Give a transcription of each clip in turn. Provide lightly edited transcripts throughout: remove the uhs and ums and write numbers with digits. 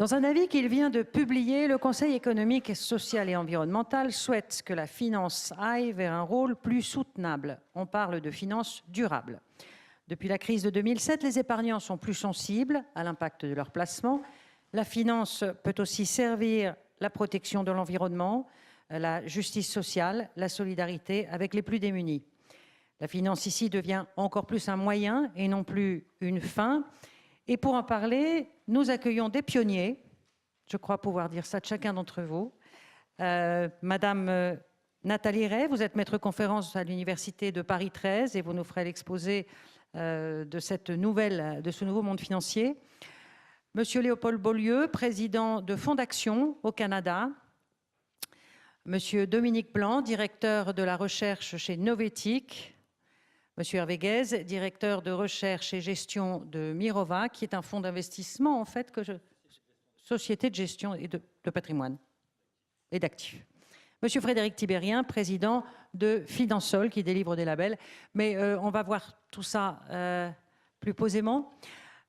Dans un avis qu'il vient de publier, le Conseil économique, social et environnemental souhaite que la finance aille vers un rôle plus soutenable. On parle de finance durable. Depuis la crise de 2007, les épargnants sont plus sensibles à l'impact de leurs placements. La finance peut aussi servir la protection de l'environnement, la justice sociale, la solidarité avec les plus démunis. La finance ici devient encore plus un moyen et non plus une fin. Et pour en parler, nous accueillons des pionniers, je crois pouvoir dire ça de chacun d'entre vous. Madame Nathalie Ray, vous êtes maître conférence à l'Université de Paris 13 et vous nous ferez l'exposé de ce nouveau monde financier. Monsieur Léopold Beaulieu, président de Fondaction au Canada. Monsieur Dominique Blanc, directeur de la recherche chez Novetic. Monsieur Hervé Guèze, directeur de recherche et gestion de Mirova, qui est un fonds d'investissement, en fait, société de gestion et de patrimoine et d'actifs. Monsieur Frédéric Tibérien, président de Finansol, qui délivre des labels. Mais on va voir tout ça plus posément.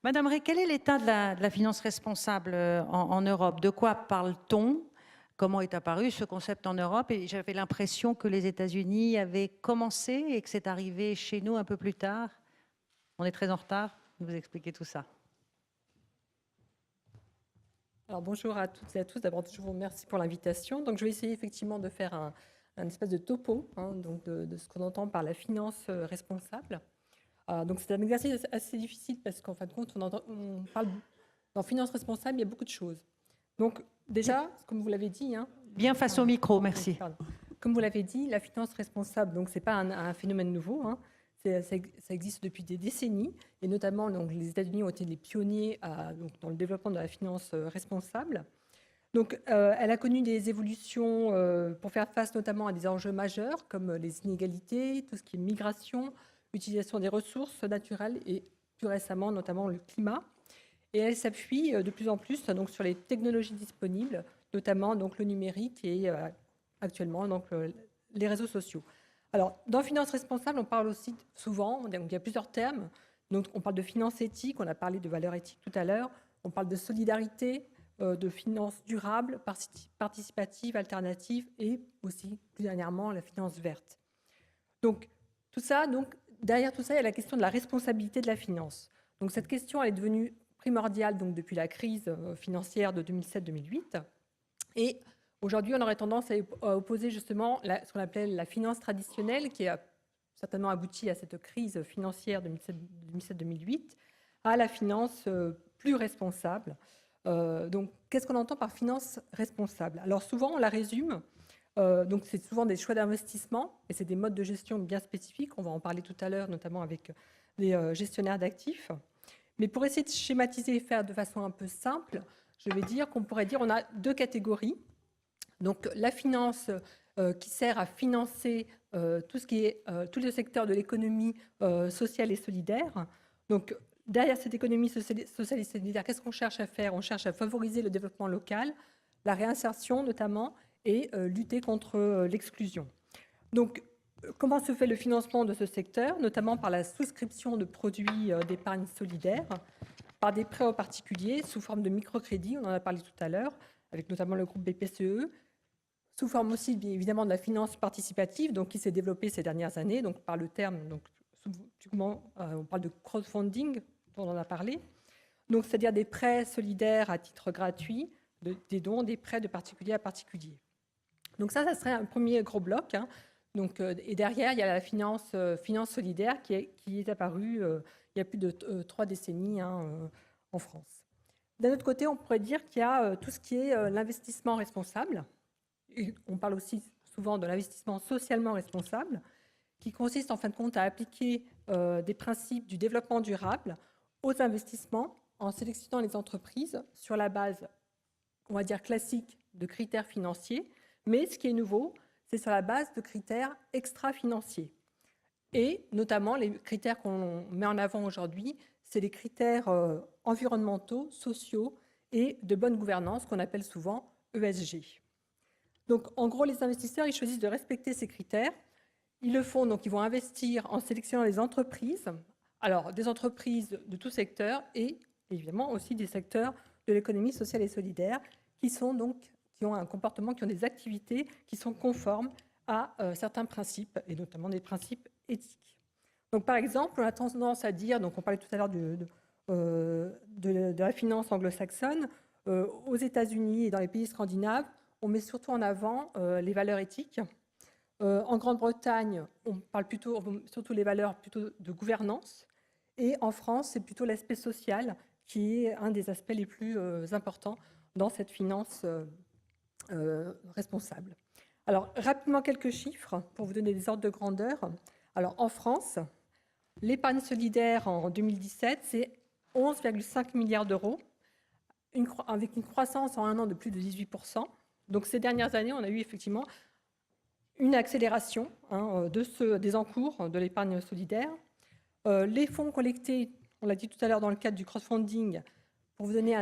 Madame Ray, quel est l'état de la finance responsable en Europe? De quoi parle-t-on? Comment est apparu ce concept en Europe? Et j'avais l'impression que les États-Unis avaient commencé et que c'est arrivé chez nous un peu plus tard. On est très en retard. Vous expliquez tout ça. Alors bonjour à toutes et à tous. D'abord, je vous remercie pour l'invitation. Donc, je vais essayer effectivement de faire un espèce de topo donc de ce qu'on entend par la finance responsable. Donc, c'est un exercice assez difficile parce qu'en fin de compte, on parle dans finance responsable, il y a beaucoup de choses. Donc, déjà, comme vous l'avez dit... Bien face au micro, merci. Comme vous l'avez dit, la finance responsable, donc, ce n'est pas un phénomène nouveau. Ça existe depuis des décennies, et notamment donc, les États-Unis ont été les pionniers dans le développement de la finance responsable. Donc, elle a connu des évolutions pour faire face notamment à des enjeux majeurs comme les inégalités, tout ce qui est migration, utilisation des ressources naturelles et plus récemment notamment le climat. Et elle s'appuie de plus en plus donc, sur les technologies disponibles, notamment donc, le numérique et actuellement donc, les réseaux sociaux. Alors, dans finance responsable, on parle aussi souvent, donc il y a plusieurs termes. Donc, on parle de finance éthique, on a parlé de valeurs éthiques tout à l'heure. On parle de solidarité, de finance durable, participative, alternative et aussi, plus dernièrement, la finance verte. Donc, tout ça, derrière tout ça, il y a la question de la responsabilité de la finance. Donc, cette question, elle est devenue primordiale donc, depuis la crise financière de 2007-2008. Et aujourd'hui, on aurait tendance à opposer justement ce qu'on appelle la finance traditionnelle, qui a certainement abouti à cette crise financière de 2007-2008, à la finance plus responsable. Donc, qu'est-ce qu'on entend par finance responsable? Alors, souvent, on la résume. Donc, c'est souvent des choix d'investissement et c'est des modes de gestion bien spécifiques. On va en parler tout à l'heure, notamment avec les gestionnaires d'actifs. Mais pour essayer de schématiser et faire de façon un peu simple, je vais dire qu'on pourrait dire qu'on a deux catégories. Donc, la finance qui sert à financer tout le secteur de l'économie sociale et solidaire. Donc, derrière cette économie sociale et solidaire, qu'est-ce qu'on cherche à faire? On cherche à favoriser le développement local, la réinsertion notamment, et lutter contre l'exclusion. Donc, comment se fait le financement de ce secteur? Notamment par la souscription de produits d'épargne solidaire, par des prêts aux particuliers sous forme de microcrédit, on en a parlé tout à l'heure, avec notamment le groupe BPCE, sous forme aussi évidemment de la finance participative, donc qui s'est développée ces dernières années, donc par le terme, donc souvent on parle de crowdfunding, dont on en a parlé, donc c'est-à-dire des prêts solidaires à titre gratuit, des dons, des prêts de particulier à particulier. Donc ça serait un premier gros bloc. Donc, et derrière, il y a la finance solidaire qui est apparue il y a plus de 3 décennies en France. D'un autre côté, on pourrait dire qu'il y a tout ce qui est l'investissement responsable. Et on parle aussi souvent de l'investissement socialement responsable, qui consiste en fin de compte à appliquer des principes du développement durable aux investissements en sélectionnant les entreprises sur la base, on va dire, classique de critères financiers. Mais ce qui est nouveau, c'est sur la base de critères extra-financiers. Et notamment, les critères qu'on met en avant aujourd'hui, c'est les critères environnementaux, sociaux et de bonne gouvernance, qu'on appelle souvent ESG. Donc, en gros, les investisseurs, ils choisissent de respecter ces critères. Ils le font, donc ils vont investir en sélectionnant les entreprises, alors des entreprises de tout secteur et évidemment aussi des secteurs de l'économie sociale et solidaire, qui ont un comportement, qui ont des activités qui sont conformes à certains principes, et notamment des principes éthiques. Donc, par exemple, on a tendance à dire, donc on parlait tout à l'heure de la finance anglo-saxonne, aux États-Unis et dans les pays scandinaves, on met surtout en avant les valeurs éthiques. En Grande-Bretagne, on parle surtout les valeurs plutôt de gouvernance. Et en France, c'est plutôt l'aspect social qui est un des aspects les plus importants dans cette finance responsable. Alors, rapidement, quelques chiffres pour vous donner des ordres de grandeur. Alors, en France, l'épargne solidaire en 2017, c'est 11,5 milliards d'euros, avec une croissance en un an de plus de 18%. Donc, ces dernières années, on a eu effectivement une accélération des encours de l'épargne solidaire. Les fonds collectés, on l'a dit tout à l'heure dans le cadre du crowdfunding, pour vous donner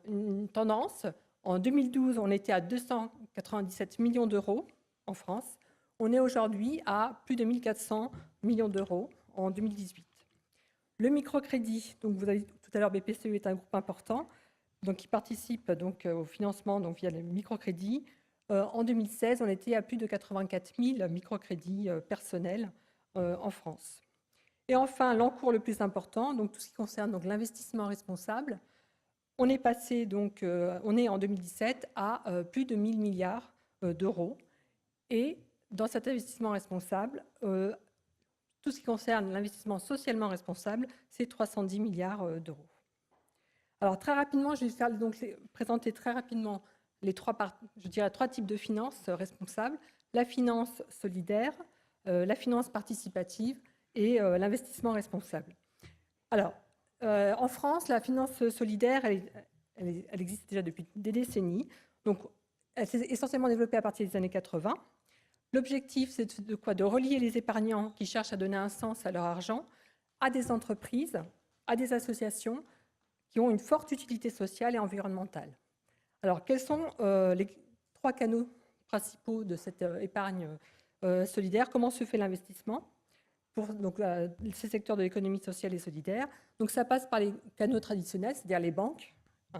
une tendance, en 2012, on était à 297 millions d'euros en France. On est aujourd'hui à plus de 1400 millions d'euros en 2018. Le microcrédit, donc vous avez dit tout à l'heure, BPCE est un groupe important, donc qui participe donc au financement donc via le microcrédit. En 2016, on était à plus de 84 000 microcrédits personnels en France. Et enfin, l'encours le plus important, donc tout ce qui concerne l'investissement responsable, on est passé on est en 2017 à plus de 1 000 milliards d'euros. Et dans cet investissement responsable, tout ce qui concerne l'investissement socialement responsable, c'est 310 milliards d'euros. Alors très rapidement, je vais présenter très rapidement les trois types de finances responsables: la finance solidaire, la finance participative et l'investissement responsable. Alors, en France, la finance solidaire, elle existe déjà depuis des décennies. Donc, elle s'est essentiellement développée à partir des années 80. L'objectif, c'est de relier les épargnants qui cherchent à donner un sens à leur argent à des entreprises, à des associations qui ont une forte utilité sociale et environnementale. Alors, quels sont les trois canaux principaux de cette épargne solidaire? Comment se fait l'investissement pour ces secteurs de l'économie sociale et solidaire? Donc, ça passe par les canaux traditionnels, c'est-à-dire les banques,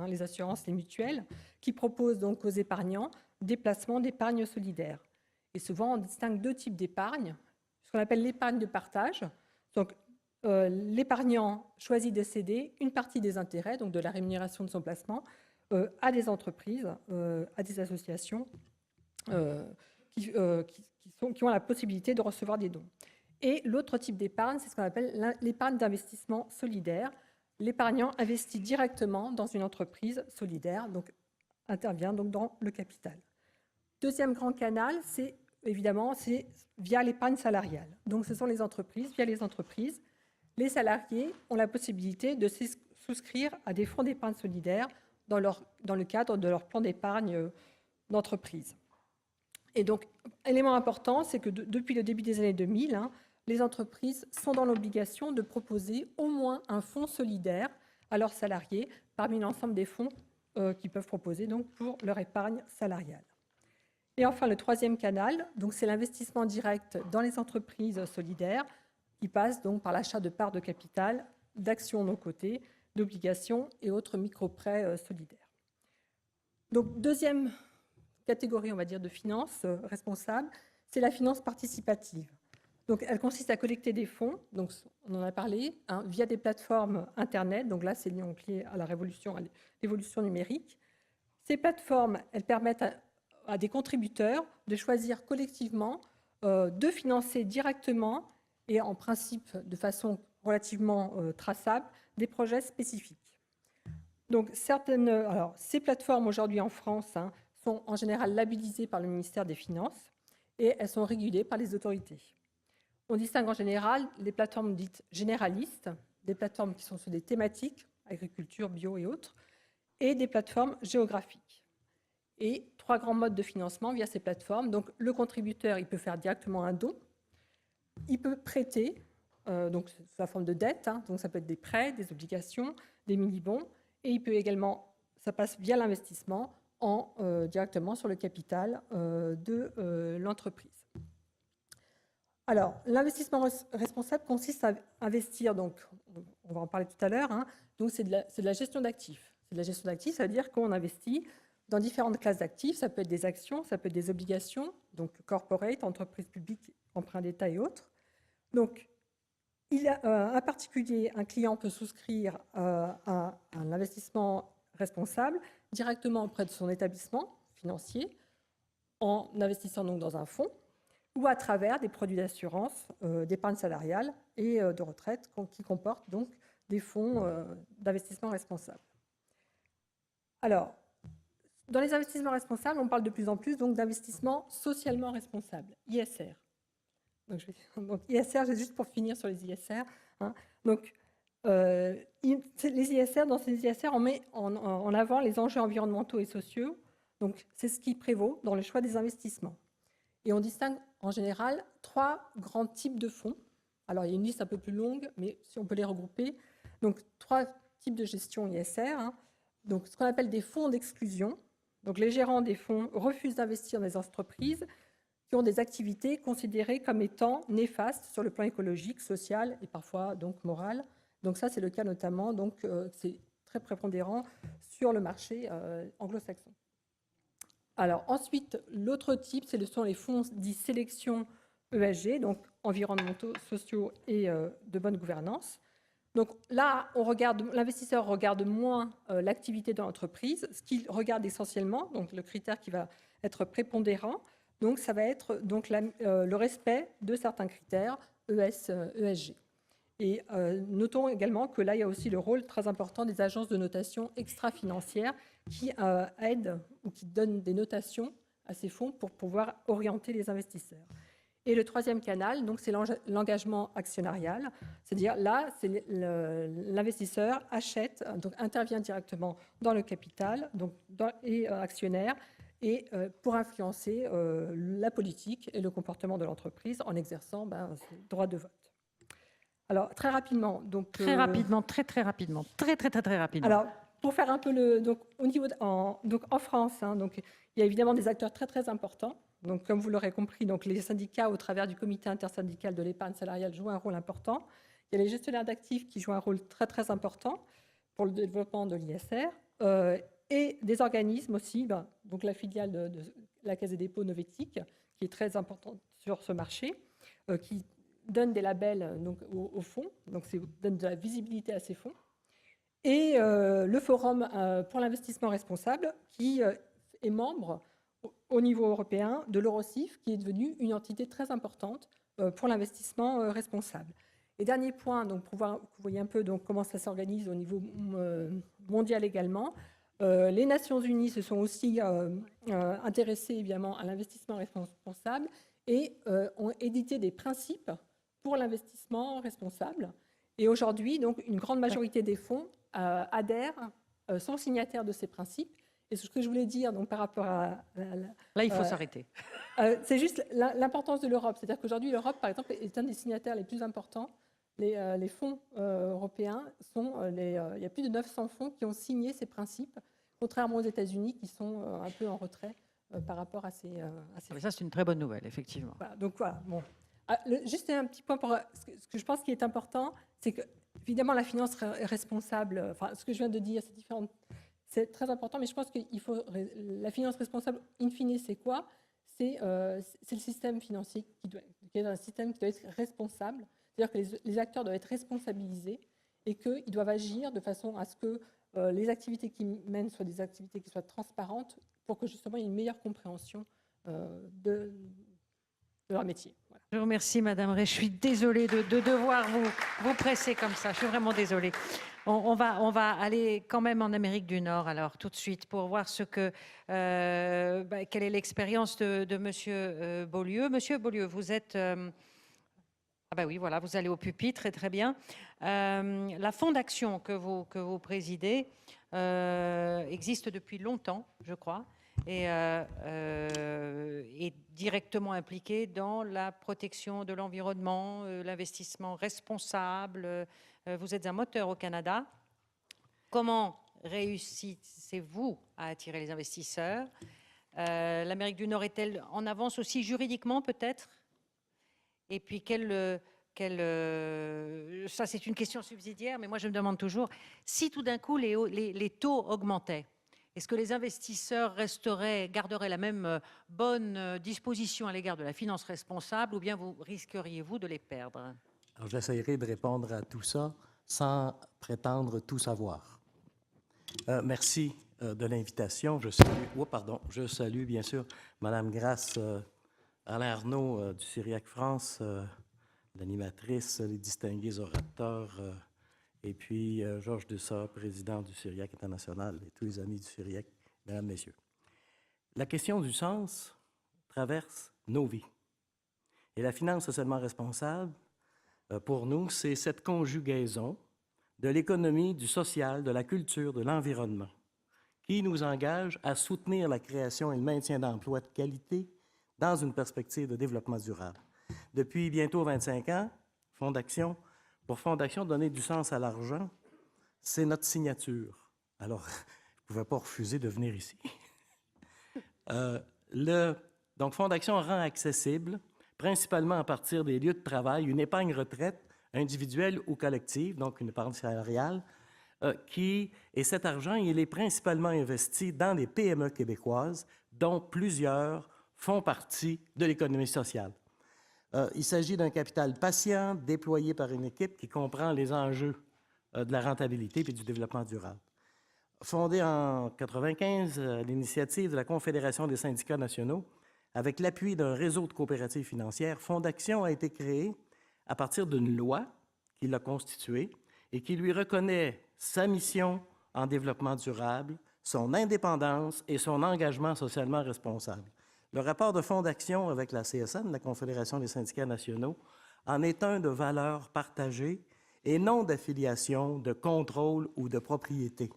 les assurances, les mutuelles, qui proposent donc aux épargnants des placements d'épargne solidaire. Et souvent, on distingue deux types d'épargne, ce qu'on appelle l'épargne de partage. Donc, l'épargnant choisit de céder une partie des intérêts, donc de la rémunération de son placement, à des entreprises, à des associations qui ont la possibilité de recevoir des dons. Et l'autre type d'épargne, c'est ce qu'on appelle l'épargne d'investissement solidaire. L'épargnant investit directement dans une entreprise solidaire, donc intervient donc dans le capital. Deuxième grand canal, c'est via l'épargne salariale. Donc ce sont les entreprises. Via les entreprises, les salariés ont la possibilité de souscrire à des fonds d'épargne solidaire dans le cadre de leur plan d'épargne d'entreprise. Et donc, élément important, c'est que depuis le début des années 2000, les entreprises sont dans l'obligation de proposer au moins un fonds solidaire à leurs salariés parmi l'ensemble des fonds qu'ils peuvent proposer donc, pour leur épargne salariale. Et enfin, le troisième canal, c'est l'investissement direct dans les entreprises solidaires qui passe donc par l'achat de parts de capital, d'actions non cotées, d'obligations et autres micro-prêts solidaires. Donc, deuxième catégorie, on va dire, de finance responsable, c'est la finance participative. Donc, elle consiste à collecter des fonds, donc on en a parlé, via des plateformes Internet. Donc là, c'est lié à l'évolution numérique. Ces plateformes, elles permettent à des contributeurs de choisir collectivement de financer directement et en principe de façon relativement traçable des projets spécifiques. Donc, ces plateformes aujourd'hui en France sont en général labellisées par le ministère des Finances et elles sont régulées par les autorités. On distingue en général les plateformes dites généralistes, des plateformes qui sont sur des thématiques, agriculture, bio et autres, et des plateformes géographiques. Et trois grands modes de financement via ces plateformes. Donc, le contributeur, il peut faire directement un don, il peut prêter, donc sous la forme de dette, donc ça peut être des prêts, des obligations, des mini-bons, et il peut également, ça passe via l'investissement, directement sur le capital de l'entreprise. Alors, l'investissement responsable consiste à investir, donc on va en parler tout à l'heure, donc c'est de la gestion d'actifs. c'est de la gestion d'actifs, ça veut dire qu'on investit dans différentes classes d'actifs. Ça peut être des actions, ça peut être des obligations, donc corporate, entreprises publiques, emprunts d'État et autres. Donc, un particulier, un client peut souscrire à un investissement responsable directement auprès de son établissement financier en investissant donc dans un fonds ou à travers des produits d'assurance, d'épargne salariale et de retraite qui comportent donc des fonds d'investissement responsable. Alors, dans les investissements responsables, on parle de plus en plus d'investissement socialement responsable, ISR. Donc ISR, juste pour finir sur les ISR. Hein. Donc, les ISR, dans ces ISR, on met en avant les enjeux environnementaux et sociaux. Donc, c'est ce qui prévaut dans le choix des investissements. Et on distingue en général 3 grands types de fonds. Alors, il y a une liste un peu plus longue, mais si on peut les regrouper. Donc, 3 types de gestion ISR. Hein. Donc, ce qu'on appelle des fonds d'exclusion. Donc, les gérants des fonds refusent d'investir dans des entreprises qui ont des activités considérées comme étant néfastes sur le plan écologique, social et parfois donc moral. Donc ça, c'est le cas notamment, donc c'est très prépondérant sur le marché anglo-saxon. Alors ensuite, l'autre type, ce sont les fonds dits sélection ESG, donc environnementaux, sociaux et de bonne gouvernance. Donc là, l'investisseur regarde moins l'activité de l'entreprise, ce qu'il regarde essentiellement, donc le critère qui va être prépondérant, donc ça va être donc, le respect de certains critères ESG. Et notons également que là, il y a aussi le rôle très important des agences de notation extra-financières qui aident ou qui donnent des notations à ces fonds pour pouvoir orienter les investisseurs. Et le troisième canal, donc, c'est l'engagement actionnarial, c'est-à-dire là, l'investisseur achète, donc intervient directement dans le capital et actionnaire, et pour influencer la politique et le comportement de l'entreprise en exerçant ce droit de vote. Alors, très rapidement. Donc, très rapidement. Alors, pour faire un peu donc, en France, hein, donc, il y a évidemment des acteurs très, très importants. Donc, comme vous l'aurez compris, donc, les syndicats, au travers du comité intersyndical de l'épargne salariale, jouent un rôle important. Il y a les gestionnaires d'actifs qui jouent un rôle très, très important pour le développement de l'ISR. Et des organismes aussi, donc la filiale de la Caisse des dépôts Novetic, qui est très importante sur ce marché, qui donne des labels donc, aux fonds, donc donne de la visibilité à ces fonds. Et le Forum pour l'investissement responsable, qui est membre au niveau européen de l'Eurocif, qui est devenu une entité très importante pour l'investissement responsable. Et dernier point, donc, pour voir, vous voyez un peu donc, comment ça s'organise au niveau mondial également. Les Nations Unies se sont aussi intéressées évidemment à l'investissement responsable et ont édité des principes pour l'investissement responsable. Et aujourd'hui, donc, une grande majorité des fonds adhèrent, sont signataires de ces principes. Et ce que je voulais dire donc, par rapport à... Là, il faut s'arrêter. C'est juste l'importance de l'Europe. C'est-à-dire qu'aujourd'hui, l'Europe, par exemple, est un des signataires les plus importants. Les fonds européens il y a plus de 900 fonds qui ont signé ces principes, contrairement aux États-Unis qui sont un peu en retrait par rapport à ces Mais ça, c'est une très bonne nouvelle, effectivement. Voilà, donc voilà. Bon. Juste un petit point pour ce que je pense qui est important, c'est que évidemment la finance responsable. Enfin, ce que je viens de dire, c'est différent. C'est très important, mais je pense qu'il faut la finance responsable. In fine, c'est quoi? C'est le système financier qui est un système qui doit être responsable. C'est-à-dire que les acteurs doivent être responsabilisés et qu'ils doivent agir de façon à ce que les activités qu'ils mènent soient des activités qui soient transparentes pour que justement il y ait une meilleure compréhension de leur métier. Voilà. Je vous remercie, Madame Ray. Je suis désolée de devoir vous presser comme ça. Je suis vraiment désolée. On va aller quand même en Amérique du Nord, alors, tout de suite, pour voir quelle est l'expérience de Monsieur Beaulieu. Monsieur Beaulieu, vous êtes... Ah ben oui, voilà, vous allez au pupitre, très très bien. La fondation que vous présidez existe depuis longtemps, je crois, et est directement impliquée dans la protection de l'environnement, l'investissement responsable. Vous êtes un moteur au Canada. Comment réussissez-vous à attirer les investisseurs? L'Amérique du Nord est-elle en avance aussi juridiquement peut-être? Et puis, quel ça c'est une question subsidiaire, mais moi je me demande toujours, si tout d'un coup les taux augmentaient, est-ce que les investisseurs garderaient la même bonne disposition à l'égard de la finance responsable, ou bien vous risqueriez-vous de les perdre? Alors, j'essaierai de répondre à tout ça sans prétendre tout savoir. Merci de l'invitation. Je salue bien sûr Mme Grasse, Alain Arnaud du Syriac France, l'animatrice, les distingués orateurs, et puis Georges Dessart, président du Syriac international, et tous les amis du Syriac, mesdames, messieurs. La question du sens traverse nos vies. Et la finance socialement responsable, pour nous, c'est cette conjugaison de l'économie, du social, de la culture, de l'environnement, qui nous engage à soutenir la création et le maintien d'emplois de qualité dans une perspective de développement durable. Depuis bientôt 25 ans, pour Fondation, donner du sens à l'argent, c'est notre signature. Alors, je ne pouvais pas refuser de venir ici. Donc, Fondation rend accessible, principalement à partir des lieux de travail, une épargne retraite individuelle ou collective, donc une épargne salariale, et cet argent, il est principalement investi dans les PME québécoises, dont plusieurs font partie de l'économie sociale. Il s'agit d'un capital patient déployé par une équipe qui comprend les enjeux de la rentabilité et du développement durable. Fondée en 1995 à l'initiative de la Confédération des syndicats nationaux, avec l'appui d'un réseau de coopératives financières, Fondation a été créée à partir d'une loi qui l'a constituée et qui lui reconnaît sa mission en développement durable, son indépendance et son engagement socialement responsable. Le rapport de Fondation avec la CSN, la Confédération des syndicats nationaux, en est un de valeurs partagées et non d'affiliation, de contrôle ou de propriété.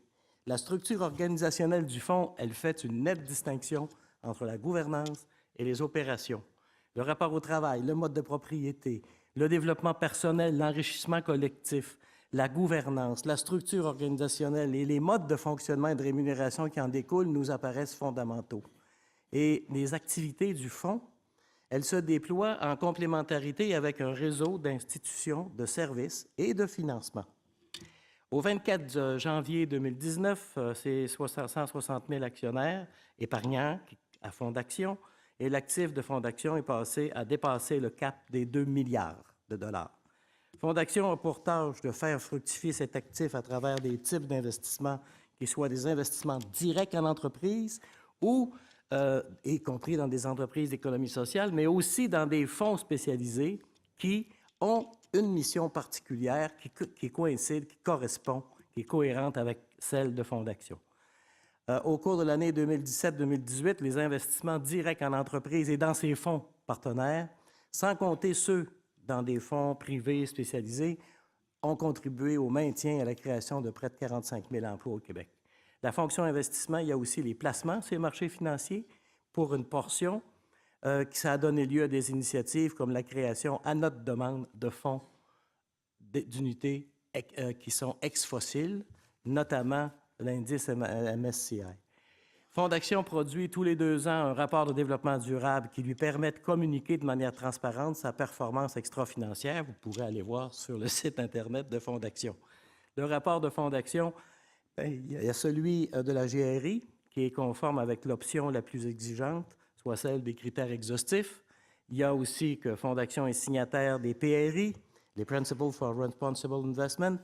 La structure organisationnelle du fonds, elle fait une nette distinction entre la gouvernance et les opérations. Le rapport au travail, le mode de propriété, le développement personnel, l'enrichissement collectif, la gouvernance, la structure organisationnelle et les modes de fonctionnement et de rémunération qui en découlent nous apparaissent fondamentaux. Et les activités du fonds, elles se déploient en complémentarité avec un réseau d'institutions, de services et de financement. Au 24 janvier 2019, c'est 160 000 actionnaires épargnants à Fondation, et l'actif de Fondation a dépassé le cap des 2 milliards de dollars. Fondation a pour tâche de faire fructifier cet actif à travers des types d'investissements qui soient des investissements directs en entreprise ou y compris dans des entreprises d'économie sociale, mais aussi dans des fonds spécialisés qui ont une mission particulière qui coïncide, qui correspond, qui est cohérente avec celle de Fondation. Au cours de l'année 2017-2018, les investissements directs en entreprise et dans ces fonds partenaires, sans compter ceux dans des fonds privés spécialisés, ont contribué au maintien et à la création de près de 45 000 emplois au Québec. La fonction investissement, il y a aussi les placements sur les marchés financiers pour une portion qui ça a donné lieu à des initiatives comme la création, à notre demande, de fonds d'unités qui sont ex-fossiles, notamment l'indice MSCI. Fondation produit tous les 2 ans un rapport de développement durable qui lui permet de communiquer de manière transparente sa performance extra-financière. Vous pourrez aller voir sur le site Internet de Fondation. Le rapport de Fondation, il y a celui de la GRI, qui est conforme avec l'option la plus exigeante, soit celle des critères exhaustifs. Il y a aussi que Fondation est signataire des PRI, les Principles for Responsible Investment,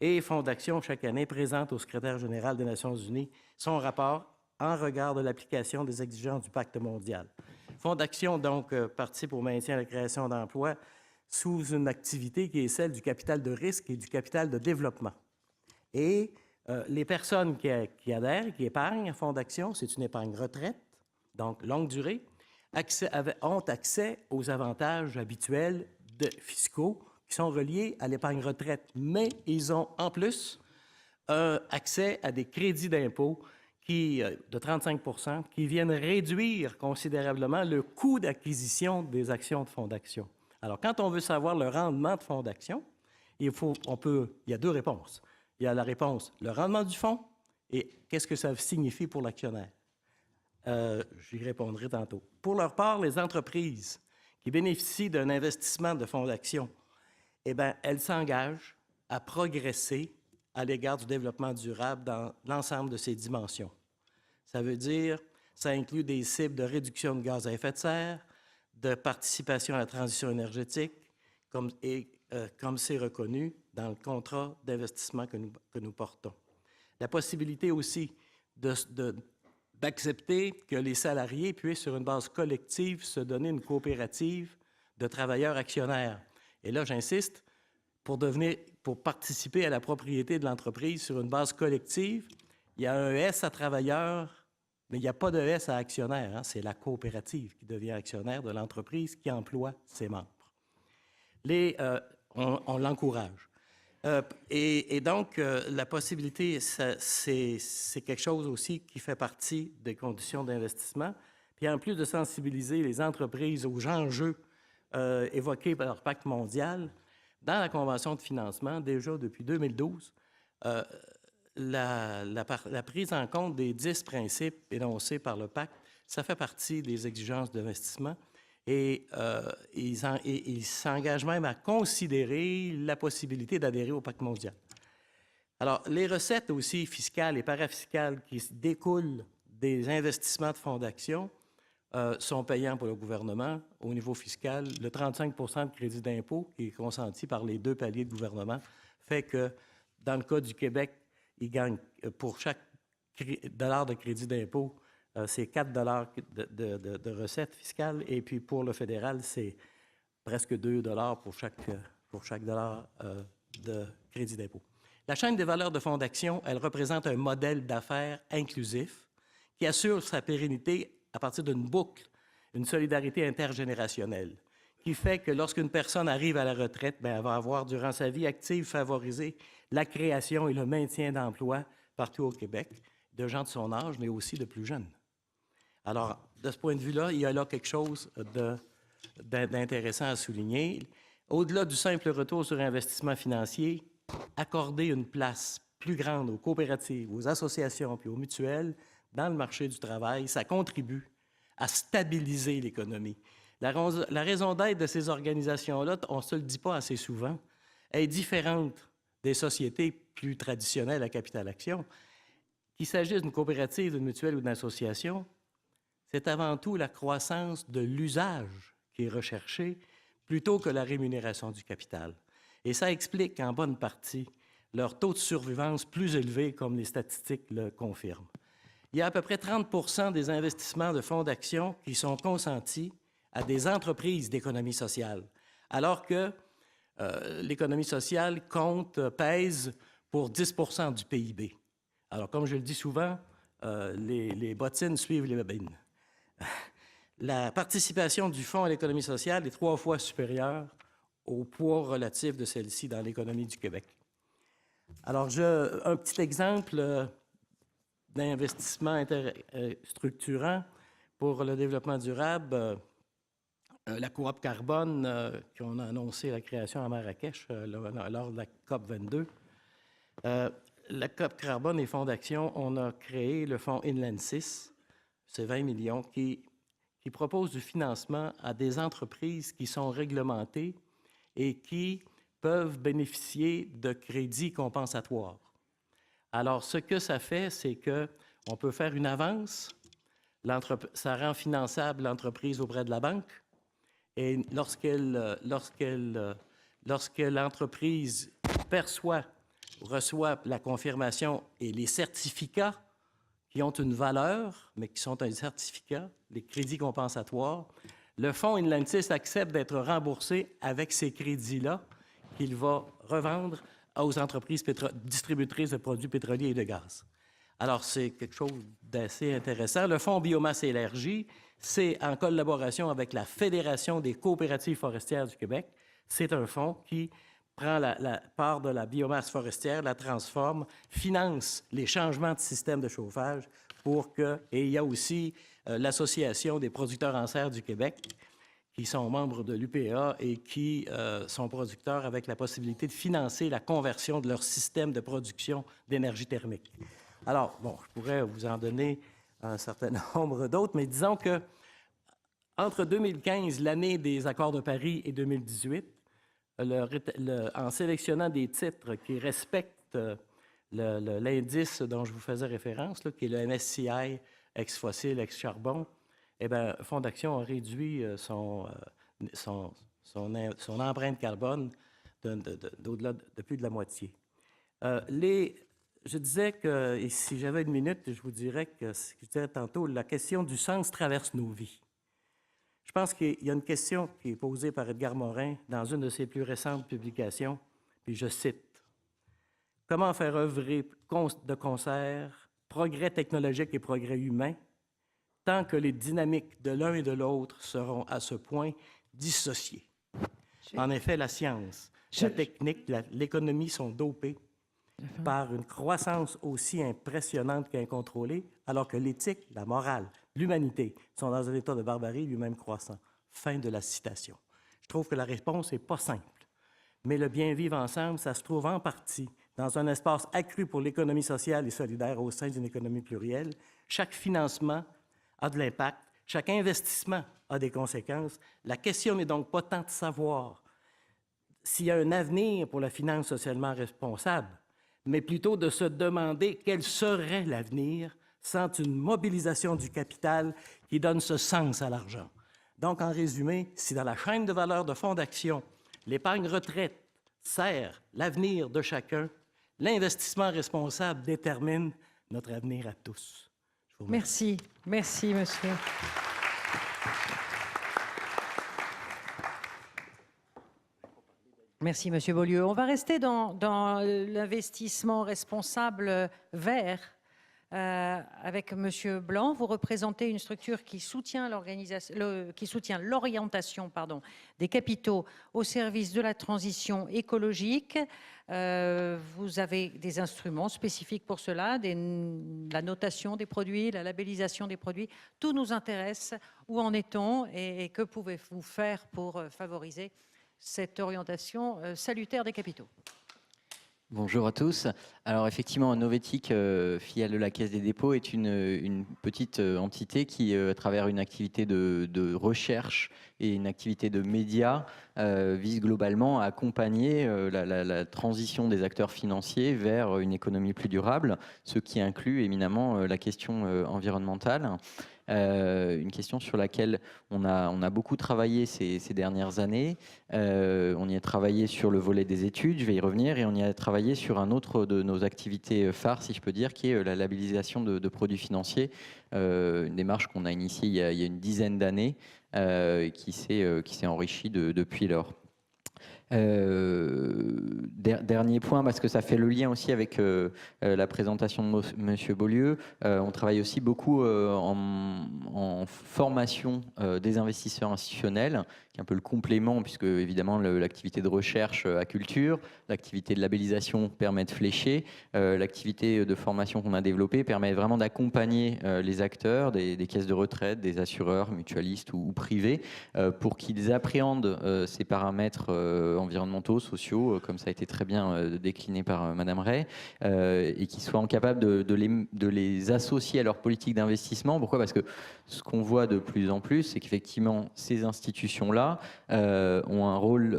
et Fondation, chaque année, présente au secrétaire général des Nations unies son rapport en regard de l'application des exigences du Pacte mondial. Fondation, donc, participe au maintien et à la création d'emplois sous une activité qui est celle du capital de risque et du capital de développement. Et les personnes qui adhèrent, qui épargnent à Fondation, c'est une épargne retraite, donc longue durée, ont accès aux avantages habituels fiscaux qui sont reliés à l'épargne retraite, mais ils ont en plus accès à des crédits d'impôt de 35 % qui viennent réduire considérablement le coût d'acquisition des actions de Fondation. Alors, quand on veut savoir le rendement de Fondation, il y a 2 réponses. Il y a la réponse, le rendement du fonds, et qu'est-ce que ça signifie pour l'actionnaire? J'y répondrai tantôt. Pour leur part, les entreprises qui bénéficient d'un investissement de Fondation eh bien, elle s'engage à progresser à l'égard du développement durable dans l'ensemble de ses dimensions. Ça veut dire, ça inclut des cibles de réduction de gaz à effet de serre, de participation à la transition énergétique, comme c'est reconnu dans le contrat d'investissement que nous portons. La possibilité aussi d'accepter que les salariés puissent, sur une base collective, se donner une coopérative de travailleurs actionnaires. Et là, j'insiste, pour participer à la propriété de l'entreprise sur une base collective, il y a un S à travailleurs, mais il n'y a pas de S à actionnaire. Hein? C'est la coopérative qui devient actionnaire de l'entreprise qui emploie ses membres. On l'encourage. Et donc, la possibilité, c'est quelque chose aussi qui fait partie des conditions d'investissement. Puis en plus de sensibiliser les entreprises aux enjeux évoqués par le Pacte mondial, dans la Convention de financement, déjà depuis 2012, la prise en compte des 10 principes énoncés par le Pacte, ça fait partie des exigences d'investissement. Et ils s'engagent même à considérer la possibilité d'adhérer au Pacte mondial. Alors, les recettes aussi fiscales et parafiscales qui découlent des investissements de fonds d'action sont payants pour le gouvernement au niveau fiscal. Le 35 % de crédit d'impôt qui est consenti par les 2 paliers de gouvernement fait que, dans le cas du Québec, ils gagnent pour chaque dollar de crédit d'impôt, c'est 4 $ de recettes fiscales, et puis pour le fédéral, c'est presque 2 $ pour chaque dollar de crédit d'impôt. La chaîne des valeurs de fonds d'action, elle représente un modèle d'affaires inclusif qui assure sa pérennité à partir d'une boucle, une solidarité intergénérationnelle, qui fait que lorsqu'une personne arrive à la retraite, bien, elle va avoir, durant sa vie active, favorisé la création et le maintien d'emplois partout au Québec, de gens de son âge, mais aussi de plus jeunes. Alors, de ce point de vue-là, il y a là quelque chose d'intéressant à souligner. Au-delà du simple retour sur investissement financier, accorder une place plus grande aux coopératives, aux associations puis aux mutuelles dans le marché du travail, ça contribue à stabiliser l'économie. La raison d'être de ces organisations-là, on ne se le dit pas assez souvent, est différente des sociétés plus traditionnelles à capital action. Qu'il s'agisse d'une coopérative, d'une mutuelle ou d'une association, c'est avant tout la croissance de l'usage qui est recherchée plutôt que la rémunération du capital. Et ça explique en bonne partie leur taux de survivance plus élevé, comme les statistiques le confirment. Il y a à peu près 30 % des investissements de fonds d'action qui sont consentis à des entreprises d'économie sociale, alors que l'économie sociale pèse pour 10 % du PIB. Alors, comme je le dis souvent, les bottines suivent les babines. La participation du fonds à l'économie sociale est 3 fois supérieure au poids relatif de celle-ci dans l'économie du Québec. Alors, un petit exemple d'investissement structurant pour le développement durable, la coop carbone qu'on a annoncé la création à Marrakech lors de la COP 22. La COP carbone et fonds d'action, on a créé le fonds Inland 6, c'est 20 millions, qui propose du financement à des entreprises qui sont réglementées et qui peuvent bénéficier de crédits compensatoires. Alors, ce que ça fait, c'est qu'on peut faire une avance, ça rend finançable l'entreprise auprès de la banque, et lorsque l'entreprise reçoit la confirmation et les certificats qui ont une valeur, mais qui sont un certificat, les crédits compensatoires, le fonds Inland 6 accepte d'être remboursé avec ces crédits-là qu'il va revendre aux entreprises distributrices de produits pétroliers et de gaz. Alors, c'est quelque chose d'assez intéressant. Le fonds Biomasse et énergie, c'est en collaboration avec la Fédération des coopératives forestières du Québec. C'est un fonds qui prend la part de la biomasse forestière, la transforme, finance les changements de système de chauffage et il y a aussi l'Association des producteurs en serre du Québec, qui sont membres de l'UPA et qui sont producteurs avec la possibilité de financer la conversion de leur système de production d'énergie thermique. Alors, bon, je pourrais vous en donner un certain nombre d'autres, mais disons que entre 2015, l'année des accords de Paris, et 2018, en sélectionnant des titres qui respectent l'indice dont je vous faisais référence, là, qui est le MSCI ex-fossile, ex-charbon, eh bien, Fonds d'Action a réduit son empreinte carbone d'au-delà de plus de la moitié. Je disais que, et si j'avais une minute, je vous dirais que ce que je disais tantôt, la question du sens traverse nos vies. Je pense qu'il y a une question qui est posée par Edgar Morin dans une de ses plus récentes publications, puis je cite: « Comment faire œuvrer de concert progrès technologique et progrès humain tant que les dynamiques de l'un et de l'autre seront à ce point dissociées? » En effet, la science, la technique, l'économie sont dopées par une croissance aussi impressionnante qu'incontrôlée, alors que l'éthique, la morale, l'humanité sont dans un état de barbarie lui-même croissant. Fin de la citation. Je trouve que la réponse n'est pas simple, mais le bien vivre ensemble, ça se trouve en partie dans un espace accru pour l'économie sociale et solidaire au sein d'une économie plurielle. Chaque financement a de l'impact, chaque investissement a des conséquences. La question n'est donc pas tant de savoir s'il y a un avenir pour la finance socialement responsable, mais plutôt de se demander quel serait l'avenir sans une mobilisation du capital qui donne ce sens à l'argent. Donc, en résumé, si dans la chaîne de valeur de Fonds d'Action, l'épargne retraite sert l'avenir de chacun, l'investissement responsable détermine notre avenir à tous. Je vous remercie. Merci, monsieur. Merci, monsieur Beaulieu. On va rester dans l'investissement responsable vert avec monsieur Blanc. Vous représentez une structure qui soutient l'orientation des capitaux au service de la transition écologique. Vous avez des instruments spécifiques pour cela, la notation des produits, la labellisation des produits. Tout nous intéresse. Où en est-on et que pouvez-vous faire pour favoriser cette orientation salutaire des capitaux? Bonjour à tous. Alors effectivement, Novetic, filiale de la Caisse des dépôts, est une petite entité qui, à travers une activité de recherche et une activité de médias, vise globalement à accompagner la transition des acteurs financiers vers une économie plus durable, ce qui inclut éminemment la question environnementale. Une question sur laquelle on a beaucoup travaillé ces dernières années. On y a travaillé sur le volet des études, je vais y revenir, et on y a travaillé sur un autre de nos activités phares, si je peux dire, qui est la labellisation de produits financiers, une démarche qu'on a initiée il y a une dizaine d'années, qui s'est enrichie depuis lors. Dernier point, parce que ça fait le lien aussi avec la présentation de monsieur Beaulieu, on travaille aussi beaucoup en formation des investisseurs institutionnels, qui est un peu le complément, puisque évidemment l'activité de recherche à culture, l'activité de labellisation permet de flécher, l'activité de formation qu'on a développée permet vraiment d'accompagner les acteurs, des caisses de retraite, des assureurs, mutualistes ou privés, pour qu'ils appréhendent ces paramètres environnementaux, sociaux, comme ça a été très bien décliné par Madame Ray, et qui soient capables de les associer à leur politique d'investissement. Pourquoi? Parce que ce qu'on voit de plus en plus, c'est qu'effectivement, ces institutions-là ont un rôle,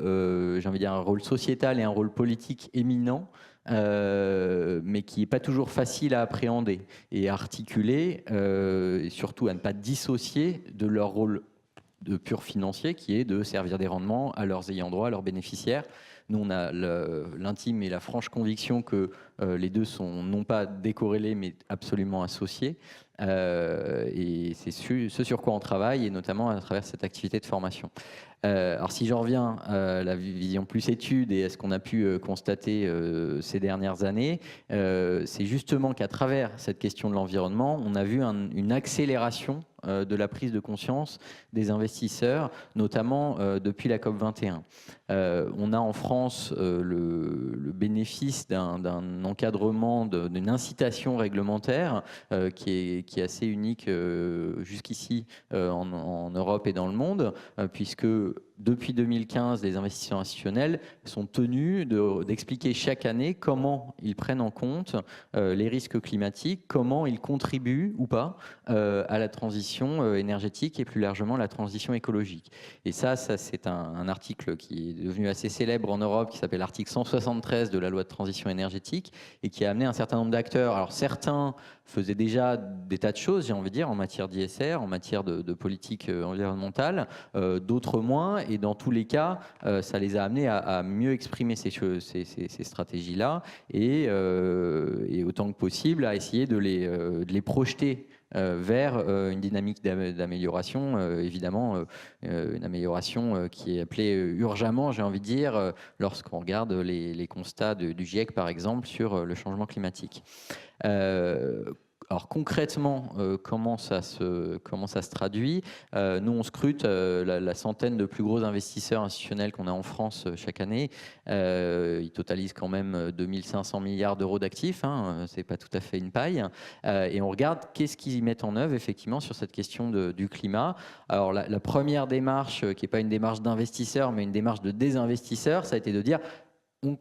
j'ai envie de dire, un rôle sociétal et un rôle politique éminent, mais qui n'est pas toujours facile à appréhender et à articuler, et surtout à ne pas dissocier de leur rôle de pur financier, qui est de servir des rendements à leurs ayants droit, à leurs bénéficiaires. Nous, on a l'intime et la franche conviction que les deux sont non pas décorrélés, mais absolument associés. Et c'est ce sur quoi on travaille, et notamment à travers cette activité de formation. Alors si j'en reviens à la vision plus étude et à ce qu'on a pu constater ces dernières années, c'est justement qu'à travers cette question de l'environnement, on a vu une accélération de la prise de conscience des investisseurs, notamment depuis la COP21. On a en France le bénéfice d'un encadrement, d'une incitation réglementaire qui est assez unique jusqu'ici en Europe et dans le monde, puisque depuis 2015, les investisseurs institutionnels sont tenus d'expliquer chaque année comment ils prennent en compte les risques climatiques, comment ils contribuent ou pas à la transition énergétique et plus largement la transition écologique. Et ça c'est un article qui est devenu assez célèbre en Europe, qui s'appelle l'article 173 de la loi de transition énergétique, et qui a amené un certain nombre d'acteurs. Alors certains faisaient déjà des tas de choses, j'ai envie de dire, en matière d'ISR, en matière de politique environnementale, d'autres moins, et dans tous les cas, ça les a amenés à mieux exprimer ces stratégies-là, et autant que possible à essayer de les projeter vers une dynamique d'amélioration, évidemment, une amélioration qui est appelée urgemment, j'ai envie de dire, lorsqu'on regarde les constats du GIEC, par exemple, sur le changement climatique. Alors concrètement, comment ça se traduit? Nous, on scrute la centaine de plus gros investisseurs institutionnels qu'on a en France chaque année. Ils totalisent quand même 2500 milliards d'euros d'actifs, hein, c'est pas tout à fait une paille. Et on regarde qu'est-ce qu'ils mettent en œuvre effectivement sur cette question du climat. Alors la première démarche, qui n'est pas une démarche d'investisseur, mais une démarche de désinvestisseur, ça a été de dire...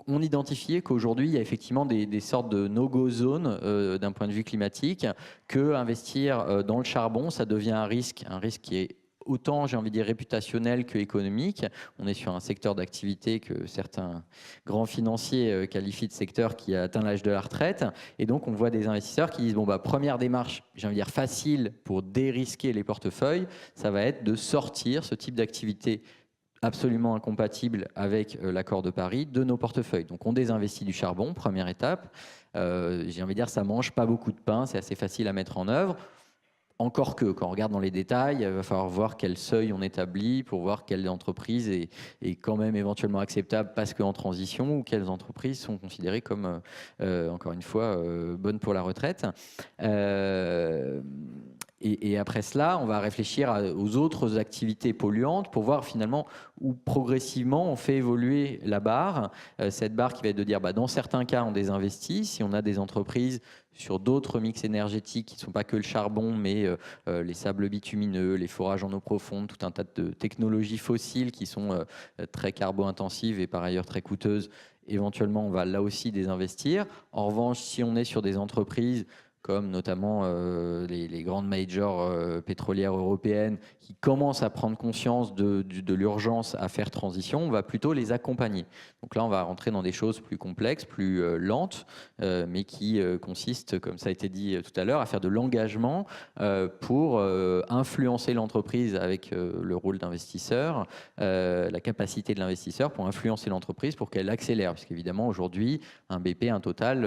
On identifiait qu'aujourd'hui, il y a effectivement des sortes de no-go zones d'un point de vue climatique, que investir dans le charbon, ça devient un risque qui est autant, j'ai envie de dire, réputationnel que économique. On est sur un secteur d'activité que certains grands financiers qualifient de secteur qui a atteint l'âge de la retraite. Et donc, on voit des investisseurs qui disent, bon, bah, première démarche, j'ai envie de dire, facile pour dérisquer les portefeuilles, ça va être de sortir ce type d'activité absolument incompatible avec l'accord de Paris de nos portefeuilles. Donc on désinvestit du charbon, première étape. J'ai envie de dire, ça mange pas beaucoup de pain, c'est assez facile à mettre en œuvre. Encore que, quand on regarde dans les détails, il va falloir voir quel seuil on établit pour voir quelle entreprise est quand même éventuellement acceptable parce qu'en transition, ou quelles entreprises sont considérées comme, encore une fois, bonnes pour la retraite. Et après cela, on va réfléchir aux autres activités polluantes pour voir finalement où progressivement on fait évoluer la barre. Cette barre qui va être de dire, bah, dans certains cas, on désinvestit. Si on a des entreprises sur d'autres mix énergétiques qui ne sont pas que le charbon, mais les sables bitumineux, les forages en eau profonde, tout un tas de technologies fossiles qui sont très carbo-intensives et par ailleurs très coûteuses, éventuellement, on va là aussi désinvestir. En revanche, si on est sur des entreprises comme notamment les grandes majors pétrolières européennes qui commencent à prendre conscience de l'urgence à faire transition, on va plutôt les accompagner. Donc là, on va rentrer dans des choses plus complexes, plus lentes, mais qui consistent, comme ça a été dit tout à l'heure, à faire de l'engagement pour influencer l'entreprise avec le rôle d'investisseur, la capacité de l'investisseur pour influencer l'entreprise pour qu'elle accélère. Parce qu'évidemment, aujourd'hui, un BP, un Total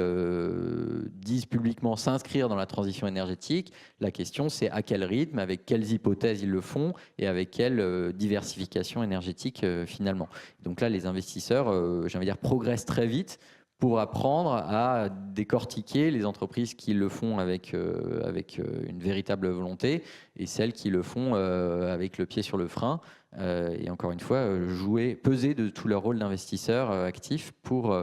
disent publiquement s'inscrire dans la transition énergétique. La question, c'est à quel rythme, avec quelles hypothèses ils le font et avec quelle diversification énergétique finalement. Donc là, les investisseurs, j'ai envie de dire, progressent très vite pour apprendre à décortiquer les entreprises qui le font avec une véritable volonté et celles qui le font avec le pied sur le frein. Et encore une fois, peser de tout leur rôle d'investisseur actif pour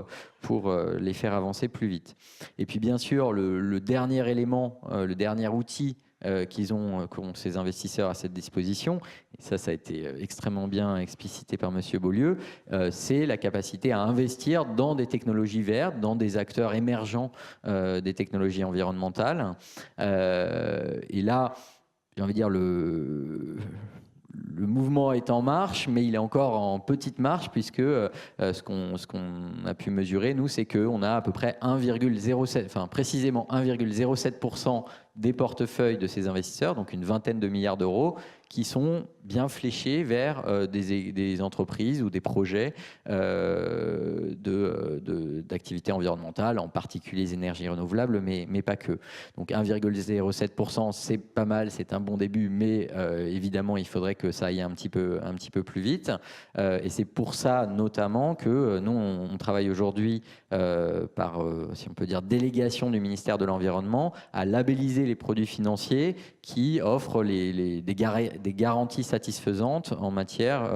les faire avancer plus vite. Et puis bien sûr, le dernier élément, le dernier outil qu'ont ces investisseurs à cette disposition, et ça a été extrêmement bien explicité par M. Beaulieu, c'est la capacité à investir dans des technologies vertes, dans des acteurs émergents des technologies environnementales. Et là, j'ai envie de dire, le mouvement est en marche, mais il est encore en petite marche, puisque ce qu'on a pu mesurer, nous, c'est qu'on a à peu près 1,07, enfin précisément 1,07% des portefeuilles de ces investisseurs, donc une vingtaine de milliards d'euros, qui sont bien fléchés vers des entreprises ou des projets d'activités environnementales, en particulier les énergies renouvelables, mais pas que. Donc 1,07%, c'est pas mal, c'est un bon début, mais évidemment, il faudrait que ça aille un petit peu plus vite. Et c'est pour ça, notamment, que nous, on travaille aujourd'hui par, si on peut dire, délégation du ministère de l'Environnement à labelliser les produits financiers qui offrent des garanties satisfaisantes en matière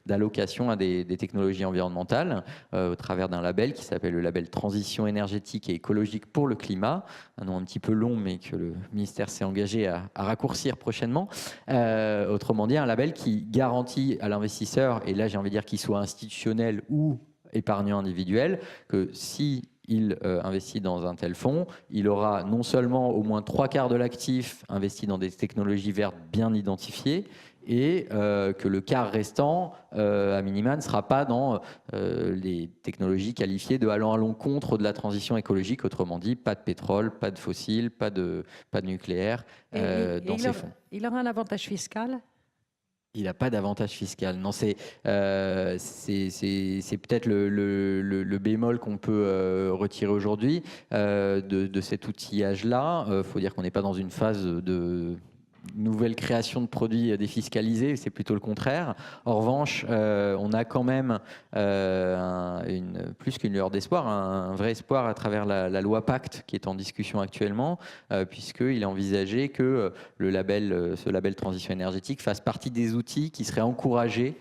d'allocation à des technologies environnementales au travers d'un label qui s'appelle le label Transition énergétique et écologique pour le climat, un nom un petit peu long mais que le ministère s'est engagé à raccourcir prochainement. Autrement dit, un label qui garantit à l'investisseur, et là j'ai envie de dire qu'il soit institutionnel ou épargnant individuel, que si il investit dans un tel fonds, il aura non seulement au moins 3/4 de l'actif investi dans des technologies vertes bien identifiées, et que le quart restant, à minima, ne sera pas dans les technologies qualifiées de allant à l'encontre de la transition écologique. Autrement dit, pas de pétrole, pas de fossiles, pas de nucléaire dans ces fonds. Il aura un avantage fiscal? Il n'a pas d'avantage fiscal. Non, c'est peut-être le bémol qu'on peut retirer aujourd'hui de cet outillage-là. Il faut dire qu'on n'est pas dans une phase de nouvelle création de produits défiscalisés, c'est plutôt le contraire. En revanche, on a quand même plus qu'une lueur d'espoir, un vrai espoir à travers la loi Pacte qui est en discussion actuellement, puisqu'il est envisagé que ce label transition énergétique fasse partie des outils qui seraient encouragés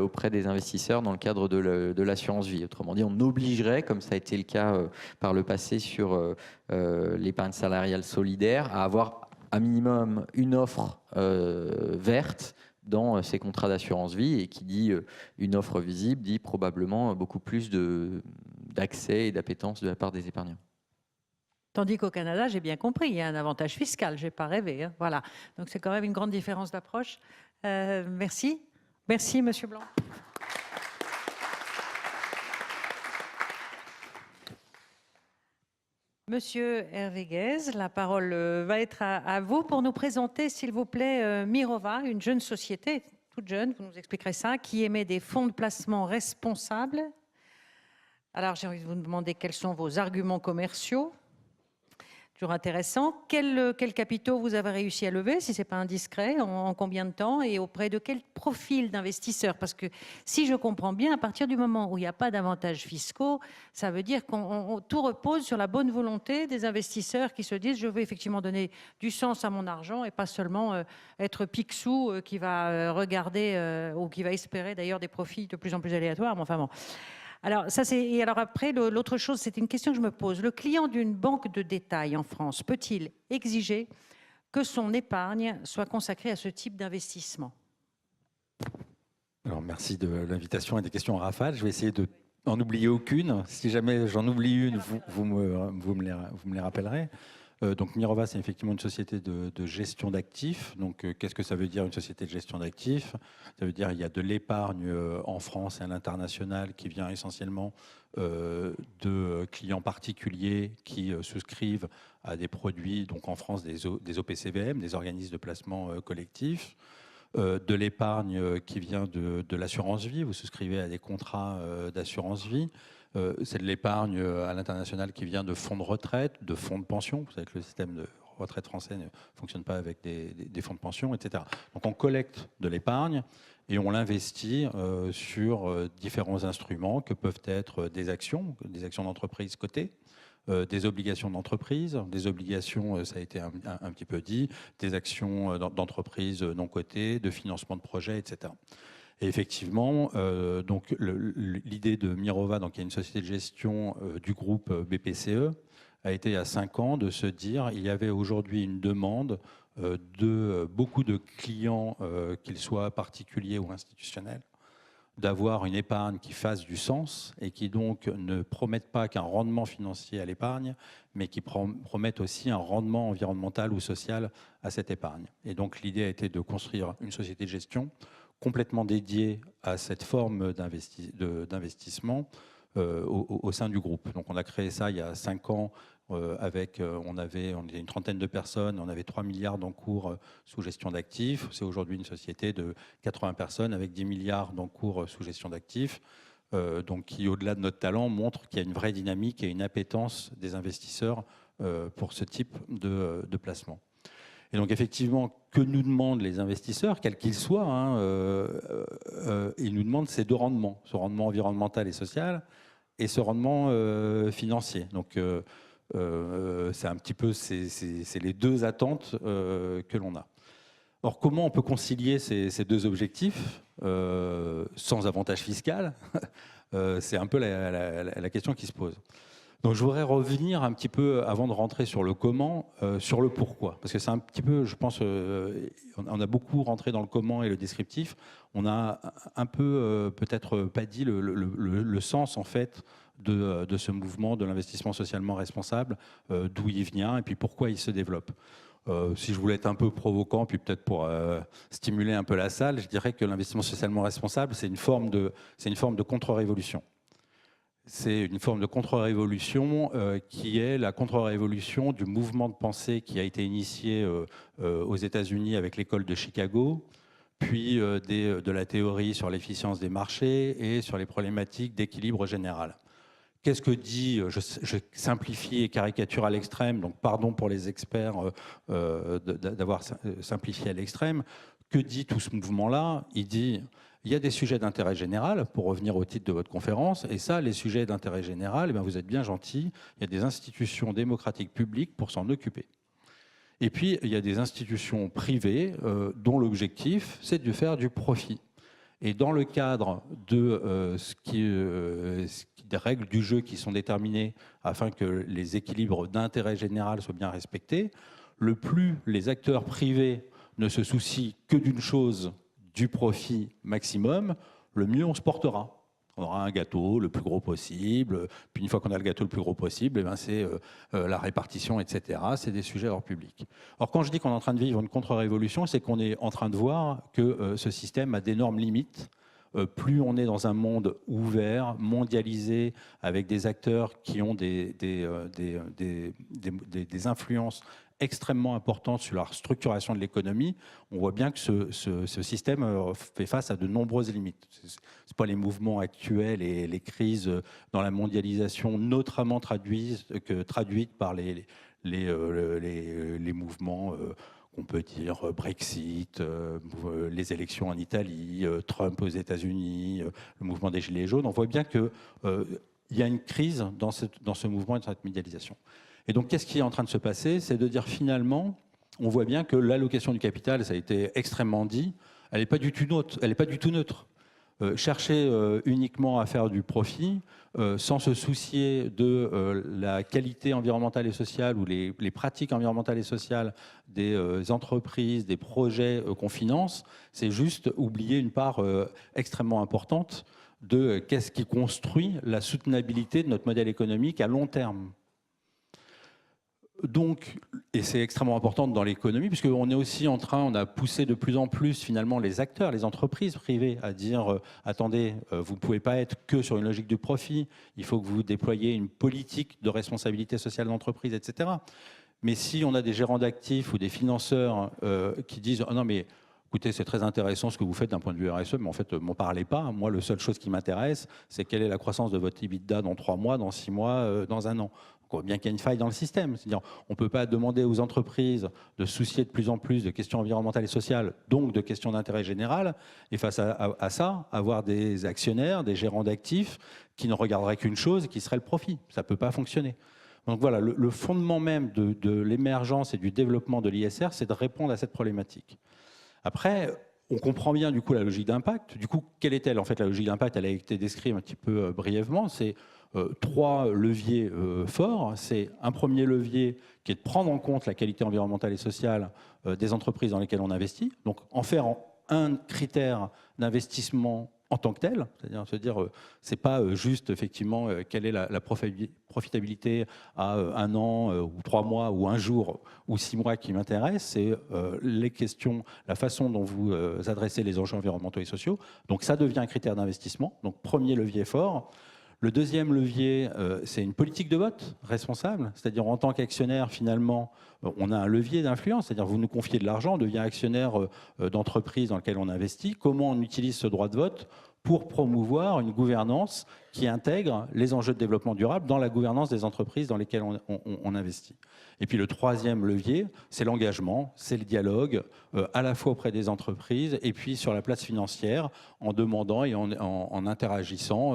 auprès des investisseurs dans le cadre de l'assurance vie. Autrement dit, on obligerait, comme ça a été le cas par le passé sur l'épargne salariale solidaire, à avoir à minimum une offre verte dans ces contrats d'assurance vie, et qui dit une offre visible dit probablement beaucoup plus d'accès et d'appétence de la part des épargnants. Tandis qu'au Canada, j'ai bien compris, il y a un avantage fiscal, je n'ai pas rêvé. Hein, voilà. Donc c'est quand même une grande différence d'approche. Merci. Merci, Monsieur Blanc. Monsieur Hervé Guèze, la parole va être à vous pour nous présenter, s'il vous plaît, Mirova, une jeune société, toute jeune, vous nous expliquerez ça, qui émet des fonds de placement responsables. Alors, j'ai envie de vous demander quels sont vos arguments commerciaux. Toujours intéressant. Quels capitaux vous avez réussi à lever, si ce n'est pas indiscret, en combien de temps et auprès de quel profil d'investisseurs? Parce que si je comprends bien, à partir du moment où il n'y a pas d'avantages fiscaux, ça veut dire qu'on tout repose sur la bonne volonté des investisseurs qui se disent je veux effectivement donner du sens à mon argent et pas seulement être Picsou qui va regarder ou qui va espérer d'ailleurs des profits de plus en plus aléatoires. Mais enfin bon. Alors, après, l'autre chose, c'est une question que je me pose. Le client d'une banque de détail en France peut-il exiger que son épargne soit consacrée à ce type d'investissement? Alors, merci de l'invitation et des questions en rafale. Je vais essayer d'en oublier aucune. Si jamais j'en oublie une, vous me les rappellerez. Donc Mirova, c'est effectivement une société de gestion d'actifs. Donc qu'est-ce que ça veut dire, une société de gestion d'actifs? Ça veut dire qu'il y a de l'épargne en France et à l'international qui vient essentiellement de clients particuliers qui souscrivent à des produits, donc en France des OPCVM, des organismes de placement collectif. De l'épargne qui vient de l'assurance vie, vous souscrivez à des contrats d'assurance vie. C'est de l'épargne à l'international qui vient de fonds de retraite, de fonds de pension. Vous savez que le système de retraite français ne fonctionne pas avec des fonds de pension, etc. Donc on collecte de l'épargne et on l'investit sur différents instruments que peuvent être des actions d'entreprise cotées, des obligations d'entreprise, des obligations, ça a été un petit peu dit, des actions d'entreprise non cotées, de financement de projets, etc. Et effectivement, donc l'idée de Mirova, donc il y a une société de gestion du groupe BPCE, a été il y a 5 ans de se dire il y avait aujourd'hui une demande de beaucoup de clients, qu'ils soient particuliers ou institutionnels, d'avoir une épargne qui fasse du sens et qui donc ne promette pas qu'un rendement financier à l'épargne, mais qui promette aussi un rendement environnemental ou social à cette épargne. Et donc l'idée a été de construire une société de gestion complètement dédiée à cette forme d'investissement au sein du groupe. Donc on a créé ça il y a 5 ans avec, on était une trentaine de personnes, on avait 3 milliards d'encours sous gestion d'actifs. C'est aujourd'hui une société de 80 personnes avec 10 milliards d'encours sous gestion d'actifs, donc qui, au-delà de notre talent, montre qu'il y a une vraie dynamique et une appétence des investisseurs pour ce type de placement. Et donc effectivement, que nous demandent les investisseurs, quels qu'ils soient, ils nous demandent ces 2 rendements, ce rendement environnemental et social et ce rendement financier. Donc C'est un petit peu c'est les deux attentes que l'on a. Or, comment on peut concilier ces deux objectifs sans avantage fiscal? C'est un peu la question qui se pose. Donc, je voudrais revenir un petit peu, avant de rentrer sur le comment, sur le pourquoi. Parce que c'est un petit peu, je pense, on a beaucoup rentré dans le comment et le descriptif. On a un peu, peut-être pas dit le sens, en fait, de ce mouvement de l'investissement socialement responsable, d'où il vient et puis pourquoi il se développe. Si je voulais être un peu provocant, puis peut-être pour stimuler un peu la salle, je dirais que l'investissement socialement responsable, c'est une forme de contre-révolution. C'est une forme de contre-révolution qui est la contre-révolution du mouvement de pensée qui a été initié aux États-Unis avec l'école de Chicago, puis de la théorie sur l'efficience des marchés et sur les problématiques d'équilibre général. Qu'est-ce que dit, je simplifie et caricature à l'extrême, donc pardon pour les experts d'avoir simplifié à l'extrême, que dit tout ce mouvement-là? Il dit, il y a des sujets d'intérêt général, pour revenir au titre de votre conférence, et ça, les sujets d'intérêt général, eh bien, vous êtes bien gentils, il y a des institutions démocratiques publiques pour s'en occuper. Et puis, il y a des institutions privées dont l'objectif, c'est de faire du profit. Et dans le cadre de des règles du jeu qui sont déterminées afin que les équilibres d'intérêt général soient bien respectés, le plus les acteurs privés ne se soucient que d'une chose, du profit maximum, le mieux on se portera. On aura un gâteau le plus gros possible, puis une fois qu'on a le gâteau le plus gros possible, eh ben c'est la répartition, etc. C'est des sujets hors public. Or, quand je dis qu'on est en train de vivre une contre-révolution, c'est qu'on est en train de voir que ce système a d'énormes limites. Plus on est dans un monde ouvert, mondialisé, avec des acteurs qui ont des influences extrêmement importantes sur la structuration de l'économie, on voit bien que ce système fait face à de nombreuses limites. Ce n'est pas les mouvements actuels et les crises dans la mondialisation, notamment traduites par les mouvements on peut dire Brexit, les élections en Italie, Trump aux États-Unis, le mouvement des Gilets jaunes. On voit bien qu'il y a une crise dans ce mouvement et dans cette médialisation. Et donc, qu'est-ce qui est en train de se passer? C'est de dire finalement, on voit bien que l'allocation du capital, ça a été extrêmement dit, elle n'est pas du tout neutre. Elle n'est pas du tout neutre. Chercher uniquement à faire du profit, sans se soucier de la qualité environnementale et sociale ou les pratiques environnementales et sociales des entreprises, des projets qu'on finance, c'est juste oublier une part extrêmement importante de qu'est-ce qui construit la soutenabilité de notre modèle économique à long terme. Donc, et c'est extrêmement important dans l'économie, puisqu'on est aussi en train, on a poussé de plus en plus finalement les acteurs, les entreprises privées à dire attendez, vous ne pouvez pas être que sur une logique du profit, il faut que vous déployiez une politique de responsabilité sociale d'entreprise, etc. Mais si on a des gérants d'actifs ou des financeurs qui disent oh non mais écoutez, c'est très intéressant ce que vous faites d'un point de vue RSE, mais en fait, ne m'en parlez pas. Moi, la seule chose qui m'intéresse, c'est quelle est la croissance de votre EBITDA dans 3 mois, dans 6 mois, dans 1 an. On voit bien qu'il y a une faille dans le système. C'est-à-dire, on ne peut pas demander aux entreprises de se soucier de plus en plus de questions environnementales et sociales, donc de questions d'intérêt général, et face à ça, avoir des actionnaires, des gérants d'actifs qui ne regarderaient qu'une chose, qui serait le profit. Ça ne peut pas fonctionner. Donc voilà, le fondement même de l'émergence et du développement de l'ISR, c'est de répondre à cette problématique. Après, on comprend bien du coup la logique d'impact. Du coup, quelle est-elle? En fait, la logique d'impact, elle a été décrite un petit peu brièvement. C'est 3 leviers forts. C'est un premier levier qui est de prendre en compte la qualité environnementale et sociale des entreprises dans lesquelles on investit. Donc, en faire un critère d'investissement en tant que tel, c'est-à-dire se dire, c'est pas juste effectivement quelle est la profitabilité à 1 an ou 3 mois ou 1 jour ou 6 mois qui m'intéresse, c'est les questions, la façon dont vous adressez les enjeux environnementaux et sociaux. Donc ça devient un critère d'investissement. Donc premier levier fort. Le deuxième levier, c'est une politique de vote responsable, c'est-à-dire en tant qu'actionnaire, finalement, on a un levier d'influence, c'est-à-dire vous nous confiez de l'argent, on devient actionnaire d'entreprise dans laquelle on investit. Comment on utilise ce droit de vote pour promouvoir une gouvernance qui intègre les enjeux de développement durable dans la gouvernance des entreprises dans lesquelles on investit. Et puis le troisième levier, c'est l'engagement, c'est le dialogue, à la fois auprès des entreprises et puis sur la place financière, en demandant et en interagissant.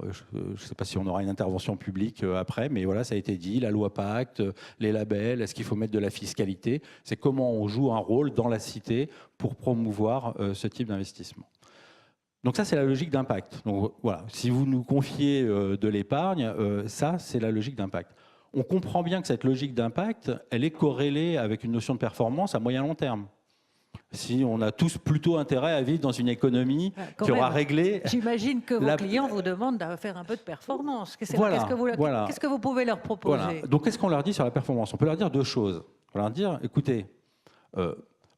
Je ne sais pas si on aura une intervention publique après, mais voilà, ça a été dit, la loi Pacte, les labels, est-ce qu'il faut mettre de la fiscalité? C'est comment on joue un rôle dans la cité pour promouvoir ce type d'investissement. Donc ça, c'est la logique d'impact. Donc voilà, si vous nous confiez de l'épargne, ça, c'est la logique d'impact. On comprend bien que cette logique d'impact, elle est corrélée avec une notion de performance à moyen long terme. Si on a tous plutôt intérêt à vivre dans une économie qui aura réglé... J'imagine que vos clients vous demandent de faire un peu de performance. Qu'est-ce que vous pouvez leur proposer? Voilà. Donc qu'est-ce qu'on leur dit sur la performance? On peut leur dire deux choses. On peut leur dire, écoutez...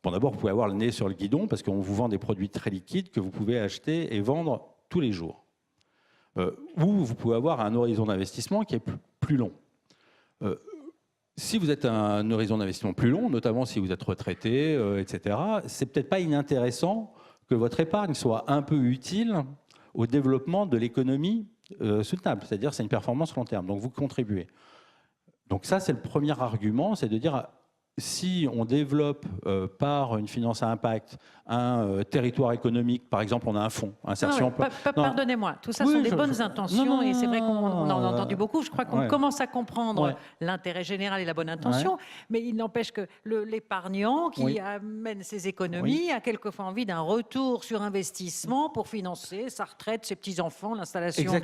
Bon, d'abord, vous pouvez avoir le nez sur le guidon parce qu'on vous vend des produits très liquides que vous pouvez acheter et vendre tous les jours. Ou vous pouvez avoir un horizon d'investissement qui est plus long. Si vous êtes un horizon d'investissement plus long, notamment si vous êtes retraité, etc., c'est peut-être pas inintéressant que votre épargne soit un peu utile au développement de l'économie soutenable. C'est-à-dire c'est une performance long terme. Donc vous contribuez. Donc ça, c'est le premier argument, c'est de dire... Si on développe par une finance à impact un territoire économique, par exemple, on a un fonds, insertion... Pardonnez-moi, tout ça sont des bonnes intentions et c'est vrai qu'on en a entendu beaucoup. Je crois qu'on commence à comprendre l'intérêt général et la bonne intention, mais il n'empêche que l'épargnant qui amène ses économies a quelquefois envie d'un retour sur investissement pour financer sa retraite, ses petits-enfants, l'installation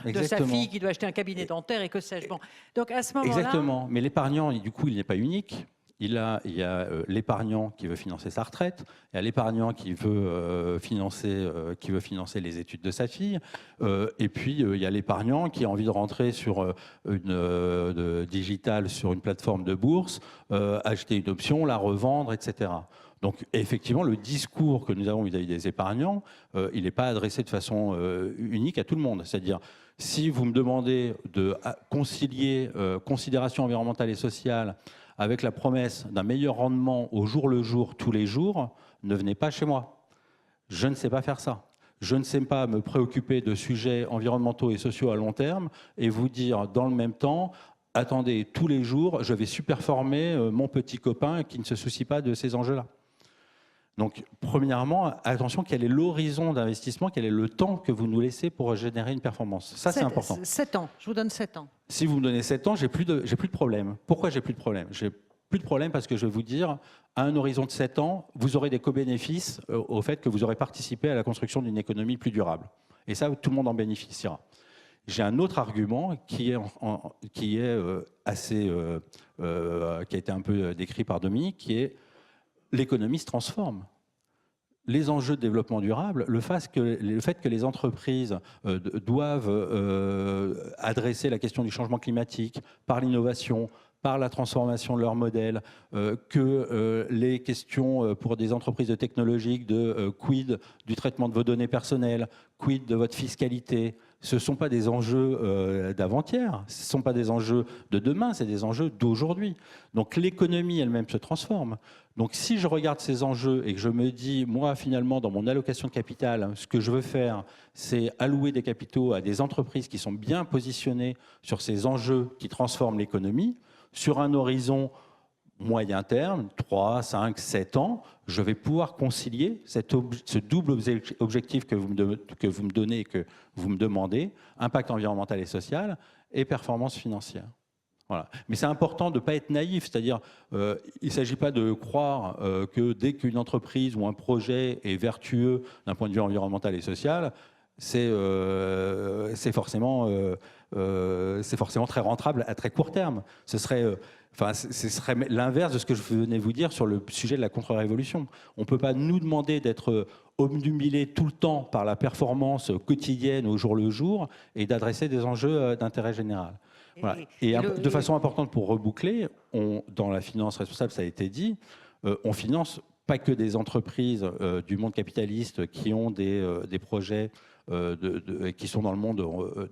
de sa fille qui doit acheter un cabinet dentaire et que sais-je. Bon. Donc à ce moment-là... Exactement, mais l'épargnant, du coup, il n'est pas unique. Il y a l'épargnant qui veut financer sa retraite, il y a l'épargnant qui veut financer les études de sa fille, et puis il y a l'épargnant qui a envie de rentrer sur digital sur une plateforme de bourse, acheter une option, la revendre, etc. Donc effectivement, le discours que nous avons vis-à-vis des épargnants, il n'est pas adressé de façon unique à tout le monde. C'est-à-dire, si vous me demandez de concilier considération environnementale et sociale avec la promesse d'un meilleur rendement au jour le jour, tous les jours, ne venez pas chez moi. Je ne sais pas faire ça. Je ne sais pas me préoccuper de sujets environnementaux et sociaux à long terme et vous dire dans le même temps, attendez, tous les jours, je vais superformer mon petit copain qui ne se soucie pas de ces enjeux-là. Donc, premièrement, attention, quel est l'horizon d'investissement, quel est le temps que vous nous laissez pour générer une performance. Ça, c'est important. 7 ans, je vous donne 7 ans. Si vous me donnez 7 ans, j'ai plus de problème. Pourquoi j'ai plus de problème? J'ai plus de problème parce que je vais vous dire, à un horizon de 7 ans, vous aurez des co-bénéfices au fait que vous aurez participé à la construction d'une économie plus durable. Et ça, tout le monde en bénéficiera. J'ai un autre argument qui a été un peu décrit par Dominique, qui est l'économie se transforme. Les enjeux de développement durable, le fait que les entreprises doivent adresser la question du changement climatique par l'innovation, par la transformation de leur modèle, que les questions pour des entreprises de technologiques de quid du traitement de vos données personnelles, quid de votre fiscalité, ce ne sont pas des enjeux d'avant-hier, ce ne sont pas des enjeux de demain, c'est des enjeux d'aujourd'hui. Donc l'économie elle-même se transforme. Donc si je regarde ces enjeux et que je me dis, moi finalement dans mon allocation de capital, ce que je veux faire, c'est allouer des capitaux à des entreprises qui sont bien positionnées sur ces enjeux qui transforment l'économie, sur un horizon moyen terme, 3, 5, 7 ans, je vais pouvoir concilier ce double objectif que vous me donnez et que vous me demandez, impact environnemental et social et performance financière. Voilà. Mais c'est important de ne pas être naïf, c'est-à-dire il ne s'agit pas de croire que dès qu'une entreprise ou un projet est vertueux d'un point de vue environnemental et social, c'est forcément très rentable à très court terme. Ce serait l'inverse de ce que je venais vous dire sur le sujet de la contre-révolution. On ne peut pas nous demander d'être obnubilés tout le temps par la performance quotidienne au jour le jour et d'adresser des enjeux d'intérêt général. Voilà. De façon importante pour reboucler, dans la finance responsable, ça a été dit, on finance pas que des entreprises du monde capitaliste qui ont des projets qui sont dans le monde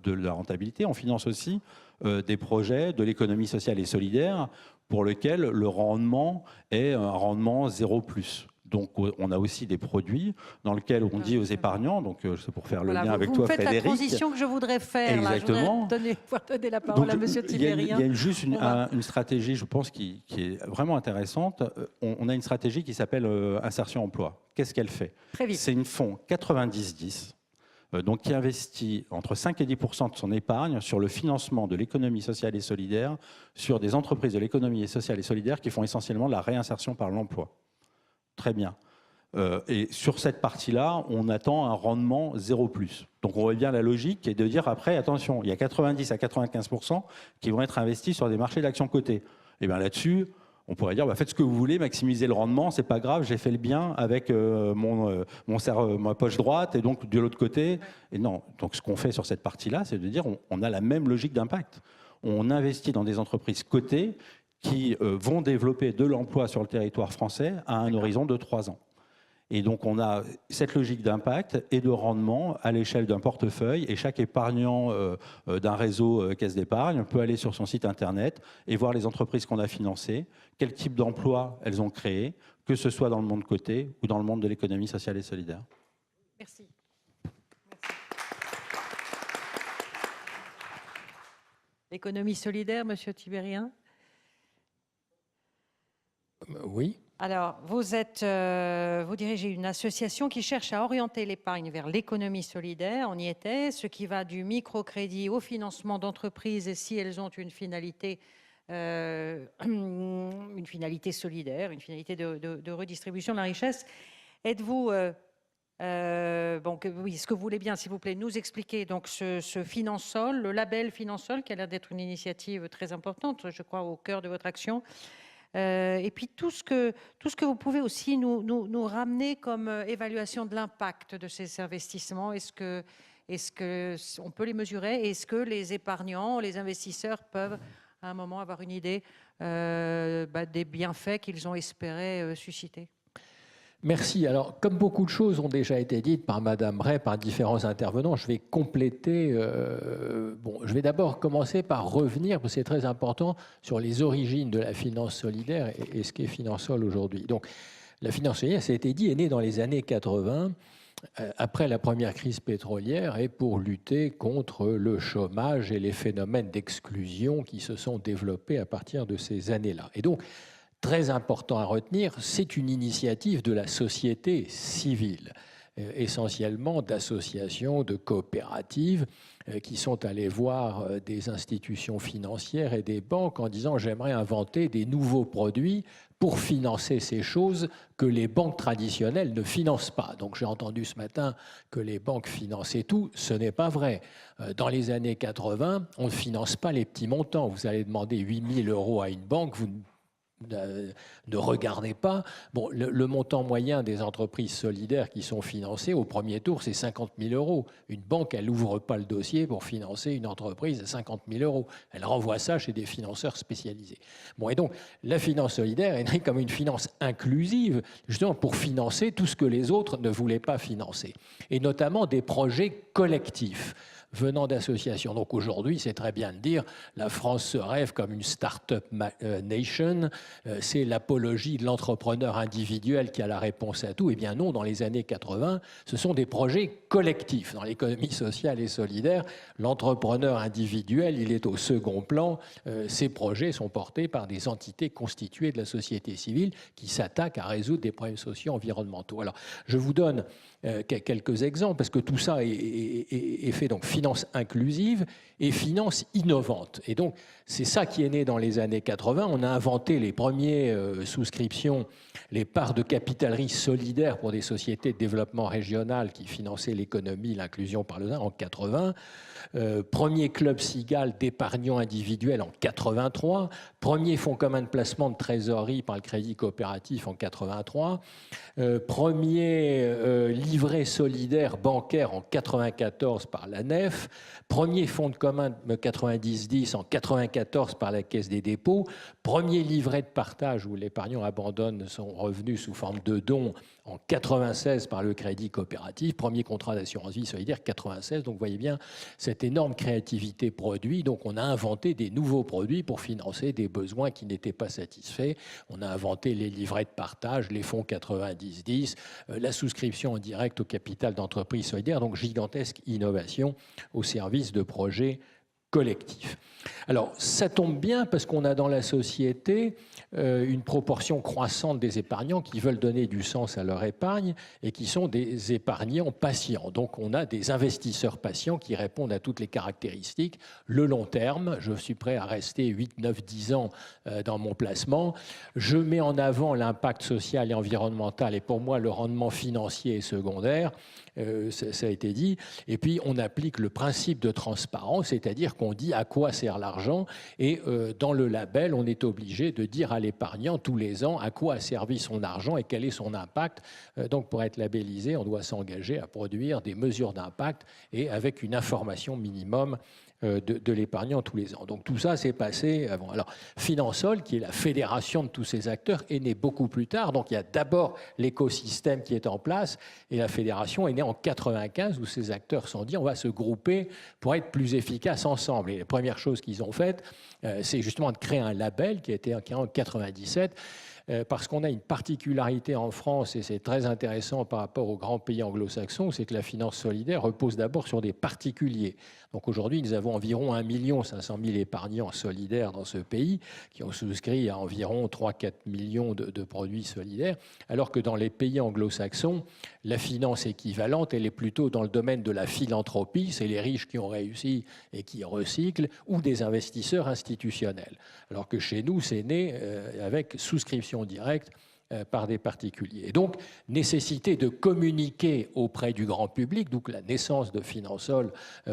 de la rentabilité. On finance aussi des projets de l'économie sociale et solidaire pour lesquels le rendement est un rendement 0+. Donc, on a aussi des produits dans lesquels on dit aux épargnants, donc c'est pour faire le lien avec toi, Frédéric. Vous faites la transition que je voudrais faire. Exactement. Là. Je voudrais pouvoir donner la parole à M. Tibérien. Il y a juste une stratégie, je pense, qui est vraiment intéressante. On a une stratégie qui s'appelle insertion emploi. Qu'est-ce qu'elle fait? C'est une fonds 90-10. Donc, qui investit entre 5 et 10% de son épargne sur le financement de l'économie sociale et solidaire, sur des entreprises de l'économie sociale et solidaire qui font essentiellement de la réinsertion par l'emploi. Très bien. Et sur cette partie-là, on attend un rendement 0+. Donc, on voit bien la logique qui est de dire après, attention, il y a 90 à 95% qui vont être investis sur des marchés d'actions cotées. Et bien là-dessus, on pourrait dire, bah, faites ce que vous voulez, maximisez le rendement, c'est pas grave, j'ai fait le bien avec ma poche droite et donc de l'autre côté. Et non, donc ce qu'on fait sur cette partie-là, c'est de dire, on a la même logique d'impact. On investit dans des entreprises cotées qui vont développer de l'emploi sur le territoire français à un horizon de 3 ans. Et donc, on a cette logique d'impact et de rendement à l'échelle d'un portefeuille. Et chaque épargnant d'un réseau caisse d'épargne peut aller sur son site Internet et voir les entreprises qu'on a financées, quel type d'emploi elles ont créé, que ce soit dans le monde coté ou dans le monde de l'économie sociale et solidaire. Merci. L'économie solidaire, Monsieur Tibérien? Oui. Alors, vous dirigez une association qui cherche à orienter l'épargne vers l'économie solidaire. On y était, ce qui va du microcrédit au financement d'entreprises et si elles ont une finalité solidaire, une finalité de redistribution de la richesse. Êtes-vous, oui, est-ce que vous voulez bien, s'il vous plaît, nous expliquer donc ce Finansol, le label Finansol, qui a l'air d'être une initiative très importante, je crois, au cœur de votre action. Et puis tout ce que vous pouvez aussi nous ramener comme évaluation de l'impact de ces investissements. Est-ce qu'on peut les mesurer? Est-ce que les épargnants, les investisseurs peuvent à un moment avoir une idée des bienfaits qu'ils ont espéré susciter? Merci. Alors, comme beaucoup de choses ont déjà été dites par Madame Ray, par différents intervenants, je vais compléter. Je vais d'abord commencer par revenir, parce que c'est très important, sur les origines de la finance solidaire et ce qu'est Finansol aujourd'hui. Donc, la finance solidaire, ça a été dit, est née dans les années 80, après la première crise pétrolière, et pour lutter contre le chômage et les phénomènes d'exclusion qui se sont développés à partir de ces années-là. Et donc, très important à retenir, c'est une initiative de la société civile, essentiellement d'associations, de coopératives qui sont allées voir des institutions financières et des banques en disant « j'aimerais inventer des nouveaux produits pour financer ces choses que les banques traditionnelles ne financent pas ». Donc j'ai entendu ce matin que les banques finançaient tout, ce n'est pas vrai. Dans les années 80, on ne finance pas les petits montants. Vous allez demander 8 000 € à une banque, vous ne regardez pas. Bon, le montant moyen des entreprises solidaires qui sont financées au premier tour, c'est 50 000 €. Une banque, elle n'ouvre pas le dossier pour financer une entreprise à 50 000 €. Elle renvoie ça chez des financeurs spécialisés. Bon, et donc, la finance solidaire est née comme une finance inclusive, justement pour financer tout ce que les autres ne voulaient pas financer, et notamment des projets collectifs venant d'associations. Donc aujourd'hui, c'est très bien de dire, la France se rêve comme une start-up nation, c'est l'apologie de l'entrepreneur individuel qui a la réponse à tout. Eh bien non, dans les années 80, ce sont des projets collectifs. Dans l'économie sociale et solidaire, l'entrepreneur individuel, il est au second plan. Ces projets sont portés par des entités constituées de la société civile qui s'attaquent à résoudre des problèmes sociaux environnementaux. Alors, je vous donne quelques exemples, parce que tout ça est fait donc finance inclusive et finance innovante. Et donc, c'est ça qui est né dans les années 80. On a inventé les premières souscriptions, les parts de capitalerie solidaire pour des sociétés de développement régional qui finançaient l'économie, l'inclusion par le en 80. Premier club Cigale d'épargnants individuels en 83. Premier fonds commun de placement de trésorerie par le crédit coopératif en 83. Premier livret solidaire bancaire en 94 par la NEF, premier fonds de commun 90-10 en 94 par la Caisse des dépôts, premier livret de partage où l'épargnant abandonne son revenu sous forme de dons en 96 par le Crédit Coopératif, premier contrat d'assurance vie solidaire 96. Donc vous voyez bien cette énorme créativité produit. Donc on a inventé des nouveaux produits pour financer des besoins qui n'étaient pas satisfaits. On a inventé les livrets de partage, les fonds 90-10, la souscription en direct au capital d'entreprise solidaire. Donc gigantesque innovation au service de projets collectifs. Alors, ça tombe bien parce qu'on a dans la société une proportion croissante des épargnants qui veulent donner du sens à leur épargne et qui sont des épargnants patients. Donc, on a des investisseurs patients qui répondent à toutes les caractéristiques. Le long terme, je suis prêt à rester 8, 9, 10 ans dans mon placement. Je mets en avant l'impact social et environnemental et pour moi, le rendement financier est secondaire. Ça a été dit. Et puis, on applique le principe de transparence, c'est-à-dire qu'on dit à quoi sert l'argent. Et dans le label, on est obligé de dire à l'épargnant tous les ans à quoi a servi son argent et quel est son impact. Donc, pour être labellisé, on doit s'engager à produire des mesures d'impact et avec une information minimum de l'épargnant tous les ans. Donc tout ça s'est passé avant. Alors Finansol, qui est la fédération de tous ces acteurs, est née beaucoup plus tard. Donc il y a d'abord l'écosystème qui est en place et la fédération est née en 95 où ces acteurs se sont dit on va se grouper pour être plus efficaces ensemble. Et la première chose qu'ils ont faite, c'est justement de créer un label qui a été créé en 97 parce qu'on a une particularité en France, et c'est très intéressant par rapport aux grands pays anglo-saxons, c'est que la finance solidaire repose d'abord sur des particuliers. Donc aujourd'hui, nous avons environ 1 500 000 épargnants solidaires dans ce pays qui ont souscrit à environ 3-4 millions de produits solidaires, alors que dans les pays anglo-saxons, la finance équivalente, elle est plutôt dans le domaine de la philanthropie, c'est les riches qui ont réussi et qui recyclent, ou des investisseurs institutionnels. Alors que chez nous, c'est né avec souscription directe par des particuliers. Et donc, nécessité de communiquer auprès du grand public, donc la naissance de Finansol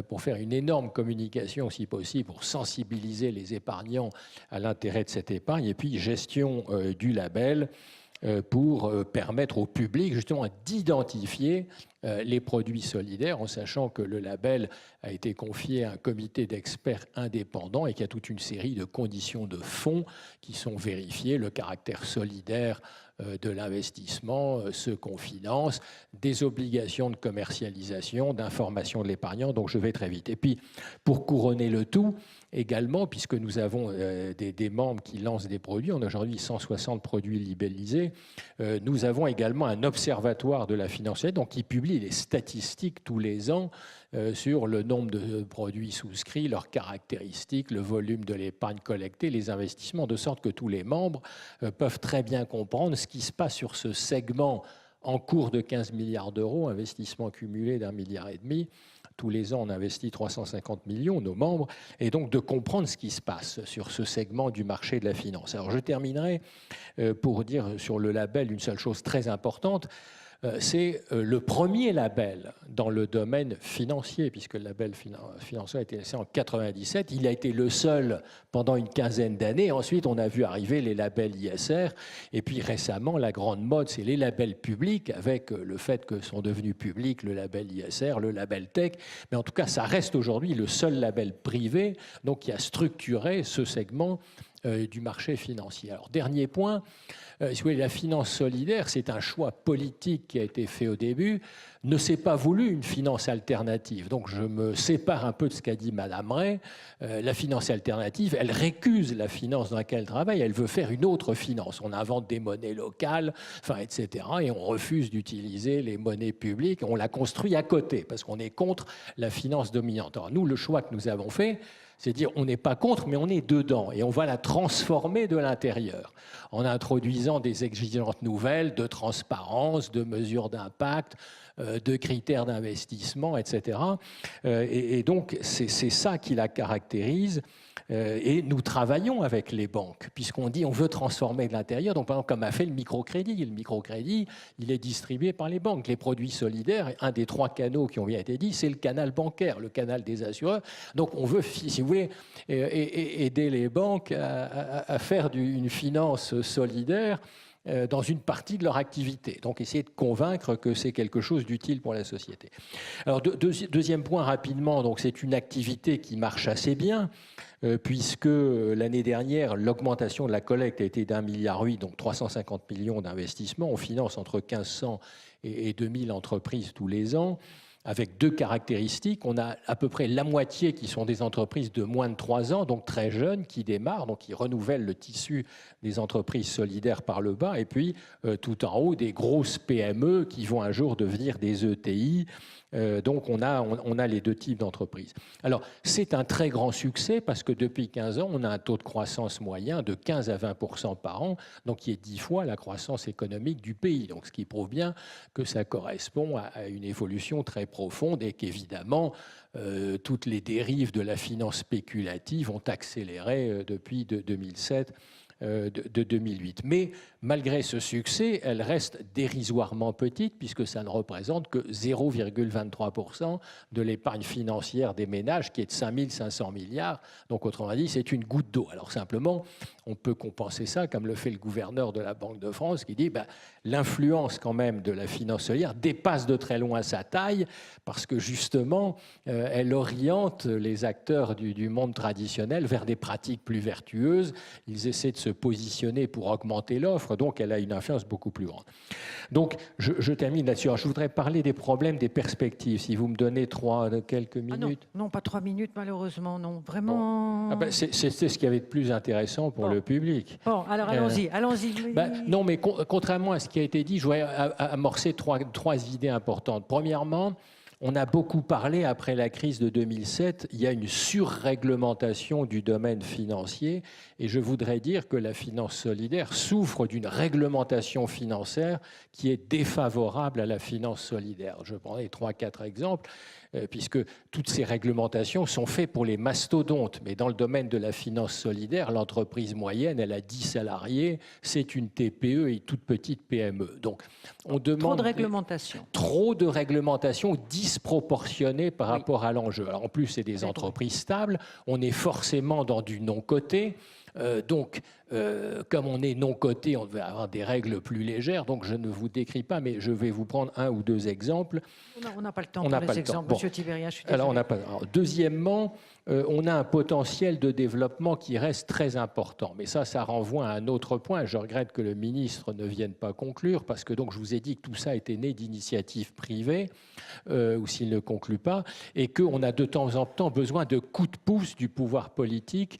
pour faire une énorme communication, si possible, pour sensibiliser les épargnants à l'intérêt de cette épargne, et puis gestion du label pour permettre au public justement d'identifier les produits solidaires, en sachant que le label a été confié à un comité d'experts indépendants et qu'il y a toute une série de conditions de fond qui sont vérifiées, le caractère solidaire de l'investissement, ce qu'on finance, des obligations de commercialisation, d'information de l'épargnant, donc je vais très vite. Et puis, pour couronner le tout, également, puisque nous avons des membres qui lancent des produits, on a aujourd'hui 160 produits libellisés, nous avons également un observatoire de la finance, donc qui publie les statistiques tous les ans sur le nombre de produits souscrits, leurs caractéristiques, le volume de l'épargne collectée, les investissements, de sorte que tous les membres peuvent très bien comprendre ce qui se passe sur ce segment en cours de 15 milliards d'euros, investissement cumulé d'1,5 milliard. Tous les ans, on investit 350 millions, nos membres, et donc de comprendre ce qui se passe sur ce segment du marché de la finance. Alors je terminerai pour dire sur le label une seule chose très importante. C'est le premier label dans le domaine financier, puisque le label financier a été lancé en 1997. Il a été le seul pendant une quinzaine d'années. Ensuite, on a vu arriver les labels ISR. Et puis récemment, la grande mode, c'est les labels publics, avec le fait que sont devenus publics le label ISR, le label Tech. Mais en tout cas, ça reste aujourd'hui le seul label privé, donc qui a structuré ce segment du marché financier. Alors, dernier point, si vous voulez, la finance solidaire, c'est un choix politique qui a été fait au début, ne s'est pas voulu une finance alternative. Donc je me sépare un peu de ce qu'a dit Madame Ray. La finance alternative, elle récuse la finance dans laquelle elle travaille, elle veut faire une autre finance. On invente des monnaies locales, enfin, etc. Et on refuse d'utiliser les monnaies publiques, on la construit à côté, parce qu'on est contre la finance dominante. Alors nous, le choix que nous avons fait, c'est dire on n'est pas contre, mais on est dedans et on va la transformer de l'intérieur en introduisant des exigences nouvelles de transparence, de mesures d'impact, de critères d'investissement, etc. Et donc, c'est ça qui la caractérise. Et nous travaillons avec les banques, puisqu'on dit on veut transformer de l'intérieur. Donc, par exemple, comme a fait le microcrédit. Le microcrédit, il est distribué par les banques. Les produits solidaires, un des 3 canaux qui ont bien été dit, c'est le canal bancaire, le canal des assureurs. Donc, on veut, si vous voulez, aider les banques à faire une finance solidaire dans une partie de leur activité. Donc essayer de convaincre que c'est quelque chose d'utile pour la société. Alors deuxième point rapidement, donc c'est une activité qui marche assez bien, puisque l'année dernière, l'augmentation de la collecte a été d'1,8 milliard, donc 350 millions d'investissements. On finance entre 1500 et 2000 entreprises tous les ans, avec deux caractéristiques. On a à peu près la moitié qui sont des entreprises de moins de 3 ans, donc très jeunes, qui démarrent, donc qui renouvellent le tissu des entreprises solidaires par le bas, et puis tout en haut, des grosses PME qui vont un jour devenir des ETI. Donc on a les deux types d'entreprises. Alors c'est un très grand succès parce que depuis 15 ans, on a un taux de croissance moyen de 15 à 20% par an, donc qui est 10 fois la croissance économique du pays. Donc ce qui prouve bien que ça correspond à une évolution très profonde et qu'évidemment toutes les dérives de la finance spéculative ont accéléré depuis 2007. De 2008. Mais malgré ce succès, elle reste dérisoirement petite puisque ça ne représente que 0,23% de l'épargne financière des ménages qui est de 5 500 milliards. Donc autrement dit, c'est une goutte d'eau. Alors simplement, on peut compenser ça comme le fait le gouverneur de la Banque de France qui dit l'influence quand même de la finance solidaire dépasse de très loin sa taille parce que justement, elle oriente les acteurs du monde traditionnel vers des pratiques plus vertueuses. Ils essaient de se positionner pour augmenter l'offre, donc elle a une influence beaucoup plus grande. Donc je termine là-dessus. Je voudrais parler des problèmes, des perspectives. Si vous me donnez quelques minutes. Non, pas 3 minutes malheureusement, non. Vraiment. Bon. C'est ce qu'il y avait de plus intéressant pour le public. Bon, alors allons-y. Non, mais contrairement à ce qui a été dit, je voudrais amorcer trois idées importantes. Premièrement, on a beaucoup parlé, après la crise de 2007, il y a une surréglementation du domaine financier et je voudrais dire que la finance solidaire souffre d'une réglementation financière qui est défavorable à la finance solidaire. Je prendrai 3-4 exemples, puisque toutes ces réglementations sont faites pour les mastodontes. Mais dans le domaine de la finance solidaire, l'entreprise moyenne, elle a 10 salariés, c'est une TPE et toute petite PME. Donc, on demande trop de réglementation. Trop de réglementation disproportionnée par rapport à l'enjeu. Alors en plus, c'est des entreprises stables, on est forcément dans du non-coté. Donc, comme on est non coté, on devait avoir des règles plus légères. Donc, je ne vous décris pas, mais je vais vous prendre 1 ou 2 exemples. On n'a pas le temps pour les exemples, Monsieur Tibéria, je suis désolé. Alors, on n'a pas. Alors, deuxièmement, on a un potentiel de développement qui reste très important. Mais ça renvoie à un autre point. Je regrette que le ministre ne vienne pas conclure, parce que donc, je vous ai dit que tout ça était né d'initiatives privées, ou s'il ne conclut pas, et qu'on a de temps en temps besoin de coups de pouce du pouvoir politique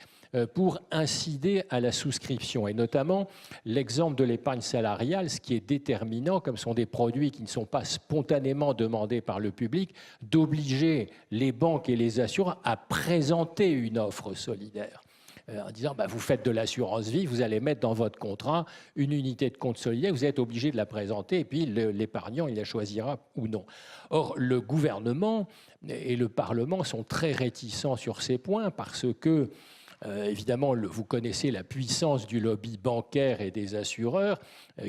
pour incider à la souscription. Et notamment, l'exemple de l'épargne salariale, ce qui est déterminant, comme ce sont des produits qui ne sont pas spontanément demandés par le public, d'obliger les banques et les assureurs à présenter une offre solidaire. En disant, vous faites de l'assurance vie, vous allez mettre dans votre contrat une unité de compte solidaire, vous êtes obligé de la présenter, et puis l'épargnant, il la choisira ou non. Or, le gouvernement et le Parlement sont très réticents sur ces points, parce que évidemment, vous connaissez la puissance du lobby bancaire et des assureurs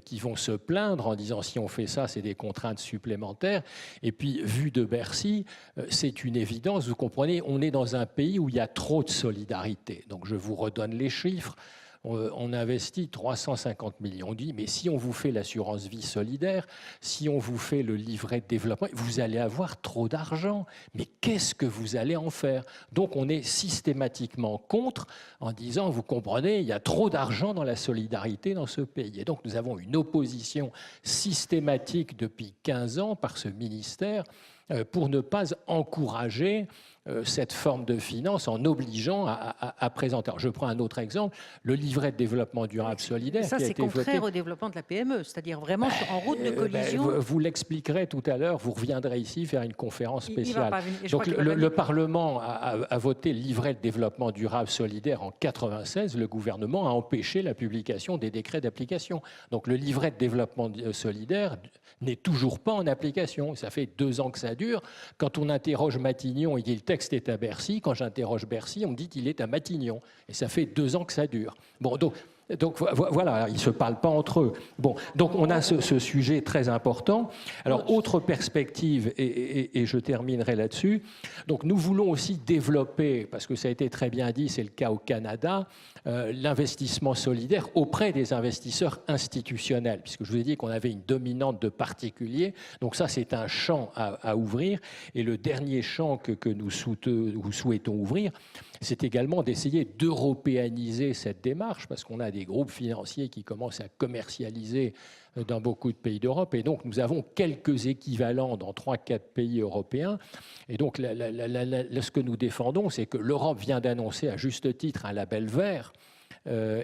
qui vont se plaindre en disant si on fait ça, c'est des contraintes supplémentaires. Et puis, vu de Bercy, c'est une évidence. Vous comprenez, on est dans un pays où il y a trop de solidarité. Donc, je vous redonne les chiffres. On investit 350 millions. On dit, mais si on vous fait l'assurance vie solidaire, si on vous fait le livret de développement, vous allez avoir trop d'argent. Mais qu'est-ce que vous allez en faire? Donc on est systématiquement contre en disant, vous comprenez, il y a trop d'argent dans la solidarité dans ce pays. Et donc nous avons une opposition systématique depuis 15 ans par ce ministère pour ne pas encourager cette forme de finance en obligeant à présenter. Alors, je prends un autre exemple, le livret de développement durable solidaire. Ça, c'est contraire au développement de la PME, c'est-à-dire vraiment en route de collision. Vous l'expliquerez tout à l'heure, vous reviendrez ici faire une conférence spéciale. Donc, le Parlement a voté le livret de développement durable solidaire en 1996. Le gouvernement a empêché la publication des décrets d'application. Donc, le livret de développement solidaire n'est toujours pas en application. Ça fait 2 ans que ça dure. Quand on interroge Matignon, il dit le texte est à Bercy. Quand j'interroge Bercy, on me dit qu'il est à Matignon. Et ça fait 2 ans que ça dure. Bon, donc, Donc voilà, ils ne se parlent pas entre eux. Bon, donc on a ce sujet très important. Alors, autre perspective, et je terminerai là-dessus. Donc nous voulons aussi développer, parce que ça a été très bien dit, c'est le cas au Canada, l'investissement solidaire auprès des investisseurs institutionnels, puisque je vous ai dit qu'on avait une dominante de particuliers. Donc ça, c'est un champ à ouvrir. Et le dernier champ que nous souhaitons ouvrir, c'est également d'essayer d'européaniser cette démarche, parce qu'on a des groupes financiers qui commencent à commercialiser dans beaucoup de pays d'Europe, et donc nous avons quelques équivalents dans 3-4 pays européens. Et donc ce que nous défendons, c'est que l'Europe vient d'annoncer à juste titre un label vert.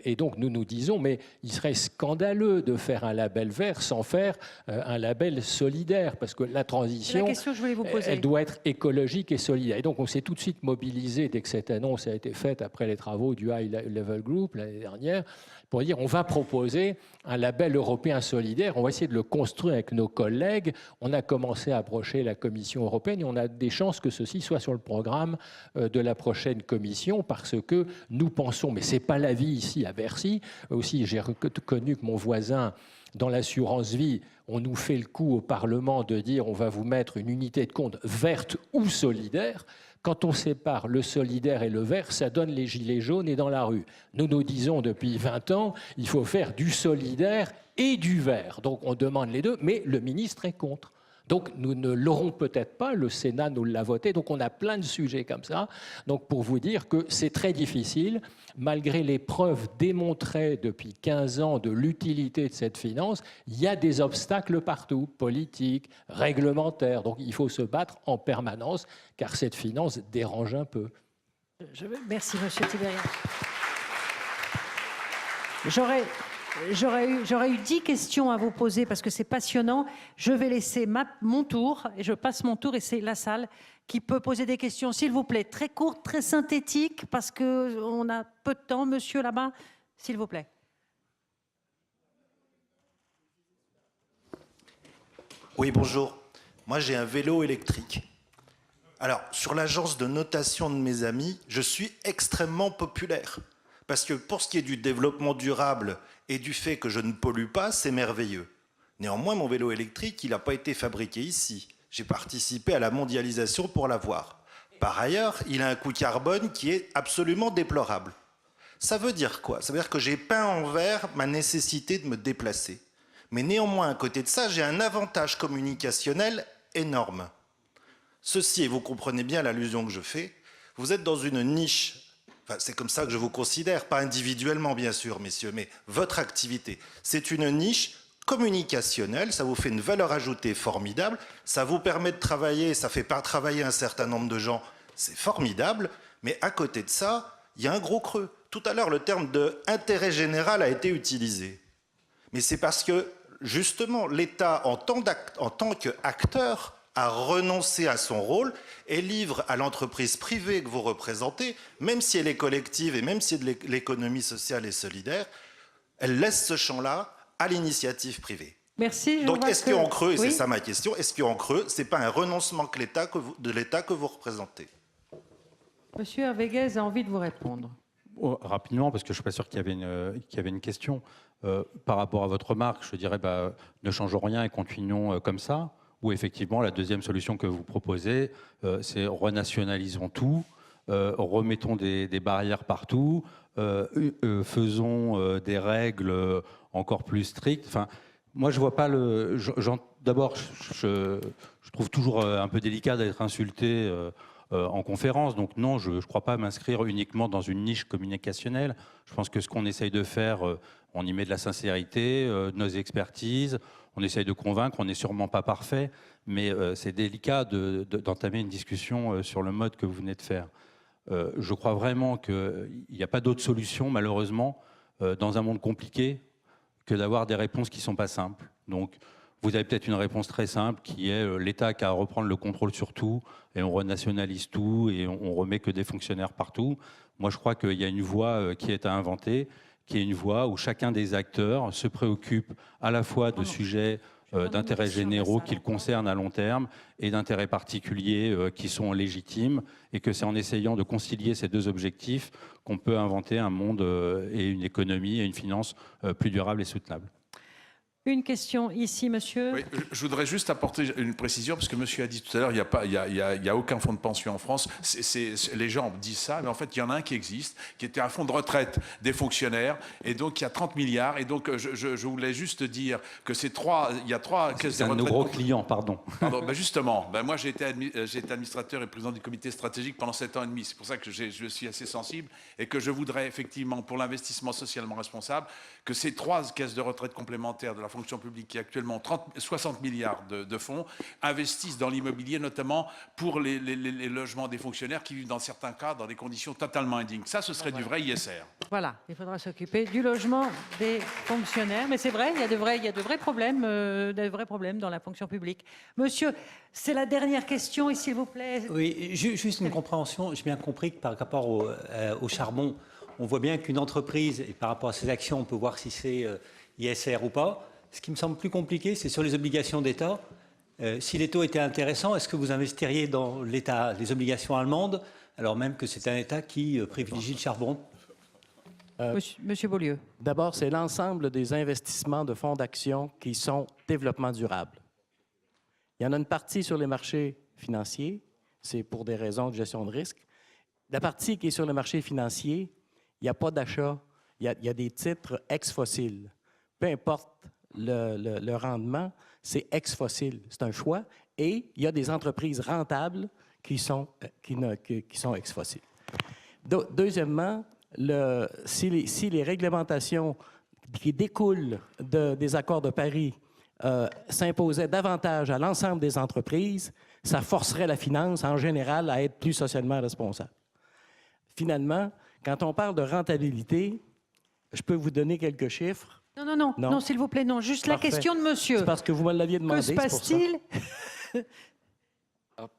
Et donc nous nous disons, mais il serait scandaleux de faire un label vert sans faire un label solidaire, parce que la transition, la question que je voulais vous poser, elle doit être écologique et solidaire. Et donc on s'est tout de suite mobilisé dès que cette annonce a été faite après les travaux du High Level Group l'année dernière, pour dire on va proposer un label européen solidaire, on va essayer de le construire avec nos collègues. On a commencé à approcher la Commission européenne et on a des chances que ceci soit sur le programme de la prochaine Commission, parce que nous pensons, mais ce n'est pas l'avis ici à Bercy, aussi j'ai reconnu que mon voisin dans l'assurance vie, on nous fait le coup au Parlement de dire on va vous mettre une unité de compte verte ou solidaire. Quand on sépare le solidaire et le vert, ça donne les gilets jaunes et dans la rue. Nous nous disons depuis 20 ans, il faut faire du solidaire et du vert. Donc on demande les deux, mais le ministre est contre. Donc nous ne l'aurons peut-être pas, le Sénat nous l'a voté, donc on a plein de sujets comme ça. Donc pour vous dire que c'est très difficile, malgré les preuves démontrées depuis 15 ans de l'utilité de cette finance, il y a des obstacles partout, politiques, réglementaires. Donc il faut se battre en permanence, car cette finance dérange un peu. Merci, monsieur Tiberian. J'aurais eu 10 questions à vous poser parce que c'est passionnant. Je vais laisser mon tour, et je passe mon tour, et c'est la salle qui peut poser des questions, s'il vous plaît, très courtes, très synthétiques, parce qu'on a peu de temps. Monsieur là-bas, s'il vous plaît. Oui, bonjour. Moi, j'ai un vélo électrique. Alors, sur l'agence de notation de mes amis, je suis extrêmement populaire. Parce que pour ce qui est du développement durable et du fait que je ne pollue pas, c'est merveilleux. Néanmoins, mon vélo électrique, il n'a pas été fabriqué ici. J'ai participé à la mondialisation pour l'avoir. Par ailleurs, il a un coût carbone qui est absolument déplorable. Ça veut dire quoi? Ça veut dire que j'ai peint en vert ma nécessité de me déplacer. Mais néanmoins, à côté de ça, j'ai un avantage communicationnel énorme. Ceci, et vous comprenez bien l'allusion que je fais, vous êtes dans une niche. Enfin, c'est comme ça que je vous considère, pas individuellement bien sûr, messieurs, mais votre activité. C'est une niche communicationnelle, ça vous fait une valeur ajoutée formidable, ça vous permet de travailler, ça fait pas travailler un certain nombre de gens, c'est formidable, mais à côté de ça, il y a un gros creux. Tout à l'heure, le terme d'intérêt général a été utilisé. Mais c'est parce que, justement, l'État, en tant qu'acteur, a renoncé à son rôle et livre à l'entreprise privée que vous représentez, même si elle est collective et même si c'est de l'économie sociale et solidaire, elle laisse ce champ-là à l'initiative privée. Merci. Donc est-ce qu'en creux, et oui, c'est ça ma question, est-ce qu'en creux, ce n'est pas un renoncement de l'État que vous représentez? Monsieur Hervéguez a envie de vous répondre. Rapidement, parce que je ne suis pas sûr qu'il y avait une question. Par rapport à votre remarque, je dirais ne changeons rien et continuons comme ça. Ou effectivement, la deuxième solution que vous proposez, c'est renationalisons tout, remettons des barrières partout, faisons des règles encore plus strictes. Enfin, moi, je vois pas le. D'abord, je trouve toujours un peu délicat d'être insulté en conférence. Donc non, je ne crois pas m'inscrire uniquement dans une niche communicationnelle. Je pense que ce qu'on essaye de faire, on y met de la sincérité, de nos expertises. On essaye de convaincre, on n'est sûrement pas parfait, mais c'est délicat d'entamer une discussion sur le mode que vous venez de faire. Je crois vraiment qu'il n'y a pas d'autre solution, malheureusement, dans un monde compliqué, que d'avoir des réponses qui ne sont pas simples. Donc, vous avez peut-être une réponse très simple qui est l'État qui a à reprendre le contrôle sur tout, et on renationalise tout, et on remet que des fonctionnaires partout. Moi, je crois qu'il y a une voie qui est à inventer, qui est une voie où chacun des acteurs se préoccupe à la fois de sujets d'intérêts généraux qui le concernent à long terme et d'intérêts particuliers qui sont légitimes, et que c'est en essayant de concilier ces deux objectifs qu'on peut inventer un monde et une économie et une finance plus durables et soutenables. Une question ici, monsieur. Oui, je voudrais juste apporter une précision, parce que monsieur a dit tout à l'heure, il n'y a aucun fonds de pension en France. Les gens disent ça, mais en fait, il y en a un qui existe, qui était un fonds de retraite des fonctionnaires, et donc il y a 30 milliards. Et donc, je voulais juste dire que il y a trois caisses de retraite. C'est un de nos gros clients, pardon. Pardon, justement, moi j'ai été administrateur et président du comité stratégique pendant 7 ans et demi. C'est pour ça que je suis assez sensible et que je voudrais effectivement, pour l'investissement socialement responsable, que ces 3 caisses de retraite complémentaires de la fonction publique, qui actuellement 60 milliards de fonds, investissent dans l'immobilier, notamment pour les logements des fonctionnaires qui vivent dans certains cas dans des conditions totalement indignes. Ça, ce serait du vrai ISR. Voilà, il faudra s'occuper du logement des fonctionnaires. Mais c'est vrai, il y a de vrais problèmes dans la fonction publique. Monsieur, c'est la dernière question, et s'il vous plaît. Oui, juste une compréhension. J'ai bien compris que par rapport au charbon, on voit bien qu'une entreprise, et par rapport à ses actions, on peut voir si c'est ISR ou pas. Ce qui me semble plus compliqué, c'est sur les obligations d'État. Si les taux étaient intéressants, est-ce que vous investiriez dans l'État, les obligations allemandes, alors même que c'est un État qui privilégie le charbon? Monsieur Beaulieu. D'abord, c'est l'ensemble des investissements de fonds d'action qui sont développement durable. Il y en a une partie sur les marchés financiers, c'est pour des raisons de gestion de risque. La partie qui est sur le marché financier, il n'y a pas d'achat, il y a des titres ex-fossiles. Peu importe le rendement, c'est ex-fossile. C'est un choix. Et il y a des entreprises rentables qui sont ex-fossiles. Deuxièmement, si les réglementations qui découlent des accords de Paris s'imposaient davantage à l'ensemble des entreprises, ça forcerait la finance en général à être plus socialement responsable. Finalement, quand on parle de rentabilité, je peux vous donner quelques chiffres. Non, s'il vous plaît, non. Juste Parfait. la question de monsieur. C'est parce que vous me l'aviez demandé. Que se passe-t-il?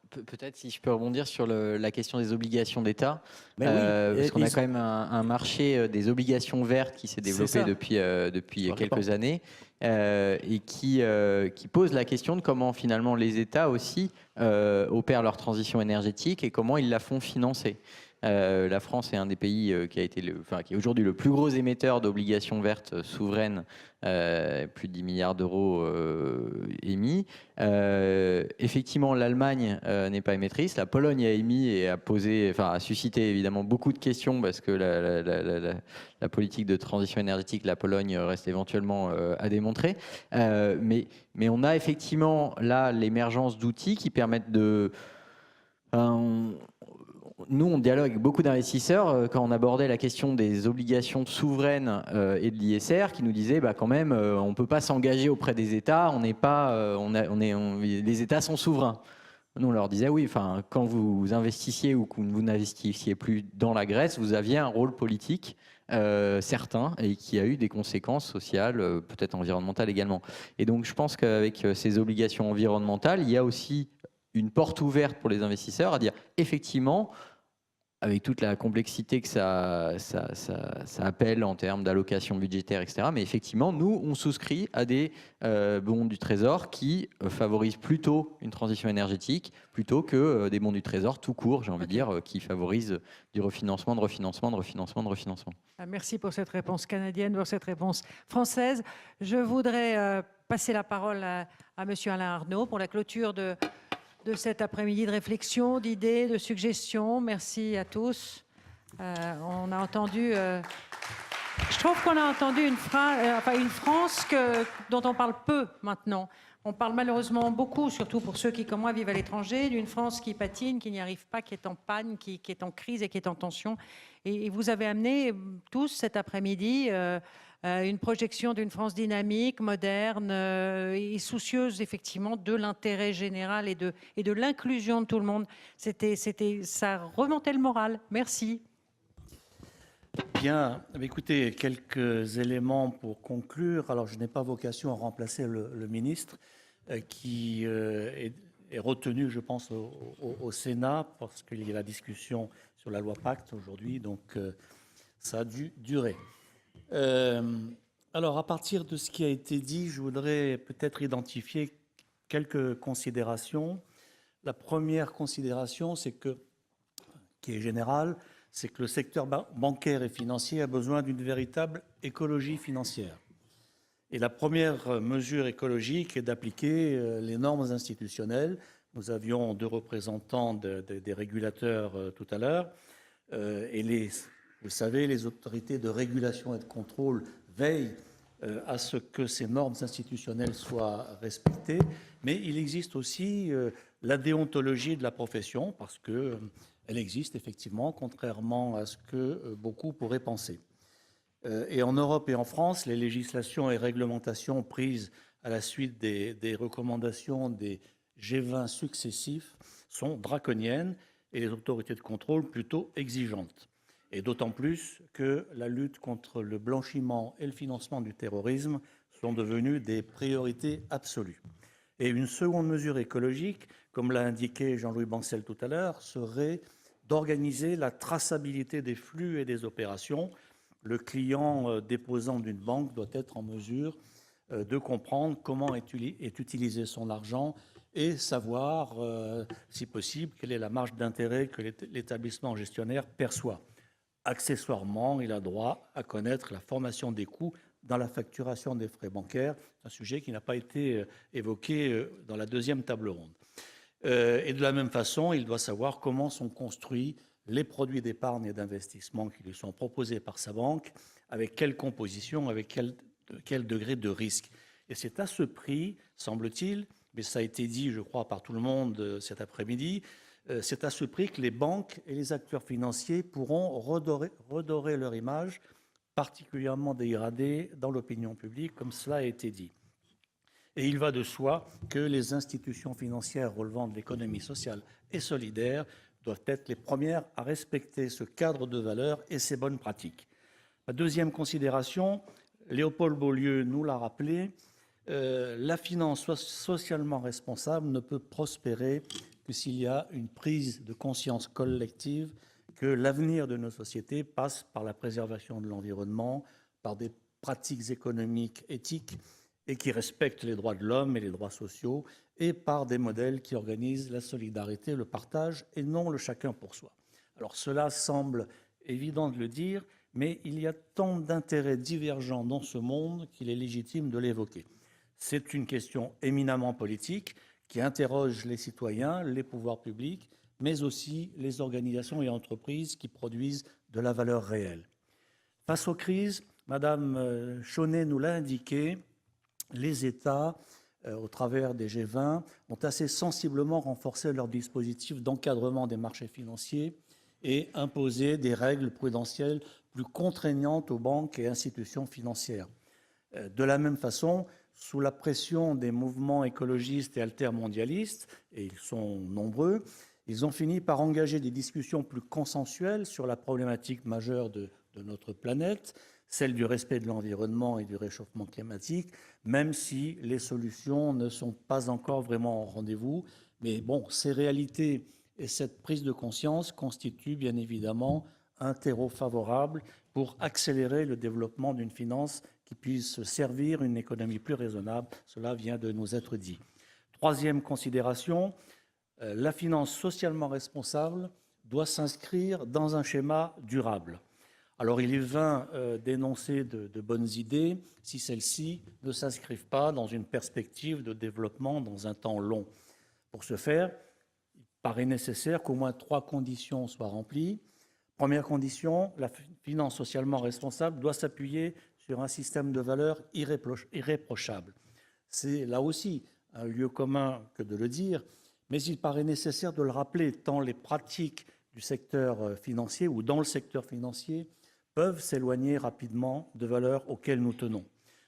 Peut-être si je peux rebondir sur la question des obligations d'État, Oui, parce qu'on a quand même un marché des obligations vertes qui s'est développé depuis quelques années et qui pose la question de comment finalement les États aussi opèrent leur transition énergétique et comment ils la font financer. La France est un des pays qui est aujourd'hui le plus gros émetteur d'obligations vertes souveraines, plus de 10 milliards d'euros émis. Effectivement, l'Allemagne n'est pas émettrice. La Pologne a émis et a suscité évidemment beaucoup de questions parce que la politique de transition énergétique de la Pologne reste éventuellement à démontrer. Mais on a effectivement là l'émergence d'outils qui permettent de... Nous, on dialogue avec beaucoup d'investisseurs quand on abordait la question des obligations souveraines et de l'ISR, qui nous disaient quand même, on ne peut pas s'engager auprès des États, les États sont souverains. Nous, on leur disait, oui, quand vous investissiez ou que vous n'investissiez plus dans la Grèce, vous aviez un rôle politique certain et qui a eu des conséquences sociales, peut-être environnementales également. Et donc, je pense qu'avec ces obligations environnementales, il y a aussi une porte ouverte pour les investisseurs à dire, effectivement, avec toute la complexité que ça appelle en termes d'allocation budgétaire, etc. Mais effectivement, nous, on souscrit à des bons du Trésor qui favorisent plutôt une transition énergétique plutôt que des bons du Trésor tout court, j'ai envie de dire, qui favorisent du refinancement. Merci pour cette réponse canadienne, pour cette réponse française. Je voudrais passer la parole à monsieur Alain Arnaud pour la clôture de cet après-midi de réflexion, d'idées, de suggestions. Merci à tous. On a entendu... je trouve qu'on a entendu une France dont on parle peu maintenant. On parle malheureusement beaucoup, surtout pour ceux qui, comme moi, vivent à l'étranger, d'une France qui patine, qui n'y arrive pas, qui est en panne, qui est en crise et qui est en tension. Et vous avez amené tous cet après-midi... une projection d'une France dynamique, moderne et soucieuse effectivement de l'intérêt général et de l'inclusion de tout le monde. Ça remontait le moral. Merci. Bien, écoutez, quelques éléments pour conclure. Alors, je n'ai pas vocation à remplacer le ministre qui est retenu, je pense, au Sénat parce qu'il y a la discussion sur la loi Pacte aujourd'hui, donc ça a dû durer. Alors, à partir de ce qui a été dit, je voudrais peut-être identifier quelques considérations. La première considération, qui est générale, c'est que le secteur bancaire et financier a besoin d'une véritable écologie financière. Et la première mesure écologique est d'appliquer les normes institutionnelles. Nous avions 2 représentants des régulateurs tout à l'heure. Et vous savez, les autorités de régulation et de contrôle veillent à ce que ces normes institutionnelles soient respectées. Mais il existe aussi la déontologie de la profession, parce qu'elle existe effectivement, contrairement à ce que beaucoup pourraient penser. Et en Europe et en France, les législations et réglementations prises à la suite des recommandations des G20 successifs sont draconiennes et les autorités de contrôle plutôt exigeantes. Et d'autant plus que la lutte contre le blanchiment et le financement du terrorisme sont devenues des priorités absolues. Et une seconde mesure écologique, comme l'a indiqué Jean-Louis Bancel tout à l'heure, serait d'organiser la traçabilité des flux et des opérations. Le client déposant d'une banque doit être en mesure de comprendre comment est utilisé son argent et savoir, si possible, quelle est la marge d'intérêt que l'établissement gestionnaire perçoit. Accessoirement, il a droit à connaître la formation des coûts dans la facturation des frais bancaires, un sujet qui n'a pas été évoqué dans la deuxième table ronde. Et de la même façon, il doit savoir comment sont construits les produits d'épargne et d'investissement qui lui sont proposés par sa banque, avec quelle composition, avec quel degré de risque. Et c'est à ce prix, semble-t-il, mais ça a été dit, je crois, par tout le monde cet après-midi, c'est à ce prix que les banques et les acteurs financiers pourront redorer leur image, particulièrement dégradée dans l'opinion publique, comme cela a été dit. Et il va de soi que les institutions financières relevant de l'économie sociale et solidaire doivent être les premières à respecter ce cadre de valeurs et ces bonnes pratiques. La deuxième considération, Léopold Beaulieu nous l'a rappelé, la finance socialement responsable ne peut prospérer que s'il y a une prise de conscience collective que l'avenir de nos sociétés passe par la préservation de l'environnement, par des pratiques économiques éthiques et qui respectent les droits de l'homme et les droits sociaux, et par des modèles qui organisent la solidarité, le partage et non le chacun pour soi. Alors cela semble évident de le dire, mais il y a tant d'intérêts divergents dans ce monde qu'il est légitime de l'évoquer. C'est une question éminemment politique qui interroge les citoyens, les pouvoirs publics, mais aussi les organisations et entreprises qui produisent de la valeur réelle. Face aux crises, Madame Chaunet nous l'a indiqué, les États, au travers des G20, ont assez sensiblement renforcé leur dispositif d'encadrement des marchés financiers et imposé des règles prudentielles plus contraignantes aux banques et institutions financières. De la même façon, sous la pression des mouvements écologistes et altermondialistes, et ils sont nombreux, ils ont fini par engager des discussions plus consensuelles sur la problématique majeure de notre planète, celle du respect de l'environnement et du réchauffement climatique, même si les solutions ne sont pas encore vraiment au rendez-vous. Mais bon, ces réalités et cette prise de conscience constituent bien évidemment un terreau favorable pour accélérer le développement d'une finance qui puisse servir une économie plus raisonnable. Cela vient de nous être dit. Troisième considération, la finance socialement responsable doit s'inscrire dans un schéma durable. Alors il est vain d'énoncer de bonnes idées si celles-ci ne s'inscrivent pas dans une perspective de développement dans un temps long. Pour ce faire, il paraît nécessaire qu'au moins 3 conditions soient remplies. Première condition, la finance socialement responsable doit s'appuyer sur un système de valeurs irréprochable. C'est là aussi un lieu commun que de le dire, mais il paraît nécessaire de le rappeler, tant les pratiques du secteur financier ou dans le secteur financier peuvent s'éloigner rapidement de valeurs auxquelles nous tenons.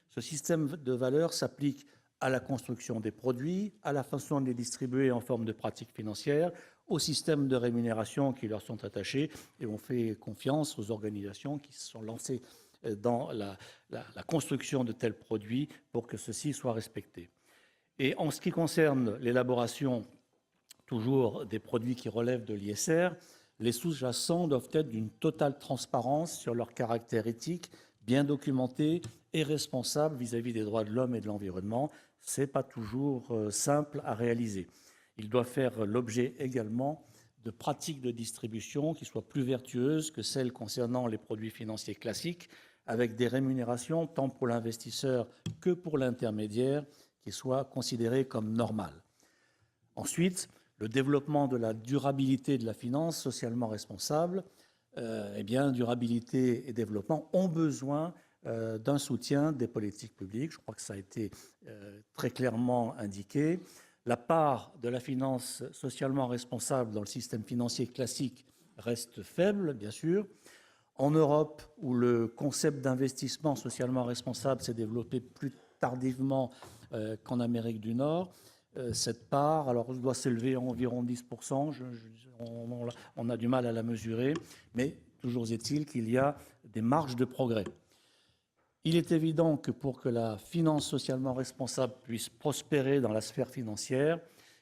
Ce système de valeurs s'applique à la construction des produits, à la façon de les distribuer en forme de pratiques financières, aux systèmes de rémunération qui leur sont attachés, et on fait confiance aux organisations qui se sont lancées dans la construction de tels produits pour que ceux-ci soient respectés. Et en ce qui concerne l'élaboration toujours des produits qui relèvent de l'ISR, les sous-jacents doivent être d'une totale transparence sur leur caractère éthique, bien documentés et responsable vis-à-vis des droits de l'homme et de l'environnement. Ce n'est pas toujours simple à réaliser. Il doit faire l'objet également de pratiques de distribution qui soient plus vertueuses que celles concernant les produits financiers classiques, avec des rémunérations tant pour l'investisseur que pour l'intermédiaire qui soient considérées comme normales. Ensuite, le développement de la durabilité de la finance socialement responsable, durabilité et développement ont besoin d'un soutien des politiques publiques. Je crois que ça a été très clairement indiqué. La part de la finance socialement responsable dans le système financier classique reste faible, bien sûr. En Europe, où le concept d'investissement socialement responsable s'est développé plus tardivement qu'en Amérique du Nord, cette part doit s'élever à environ 10%. On a du mal à la mesurer, mais toujours est-il qu'il y a des marges de progrès. Il est évident que pour que la finance socialement responsable puisse prospérer dans la sphère financière,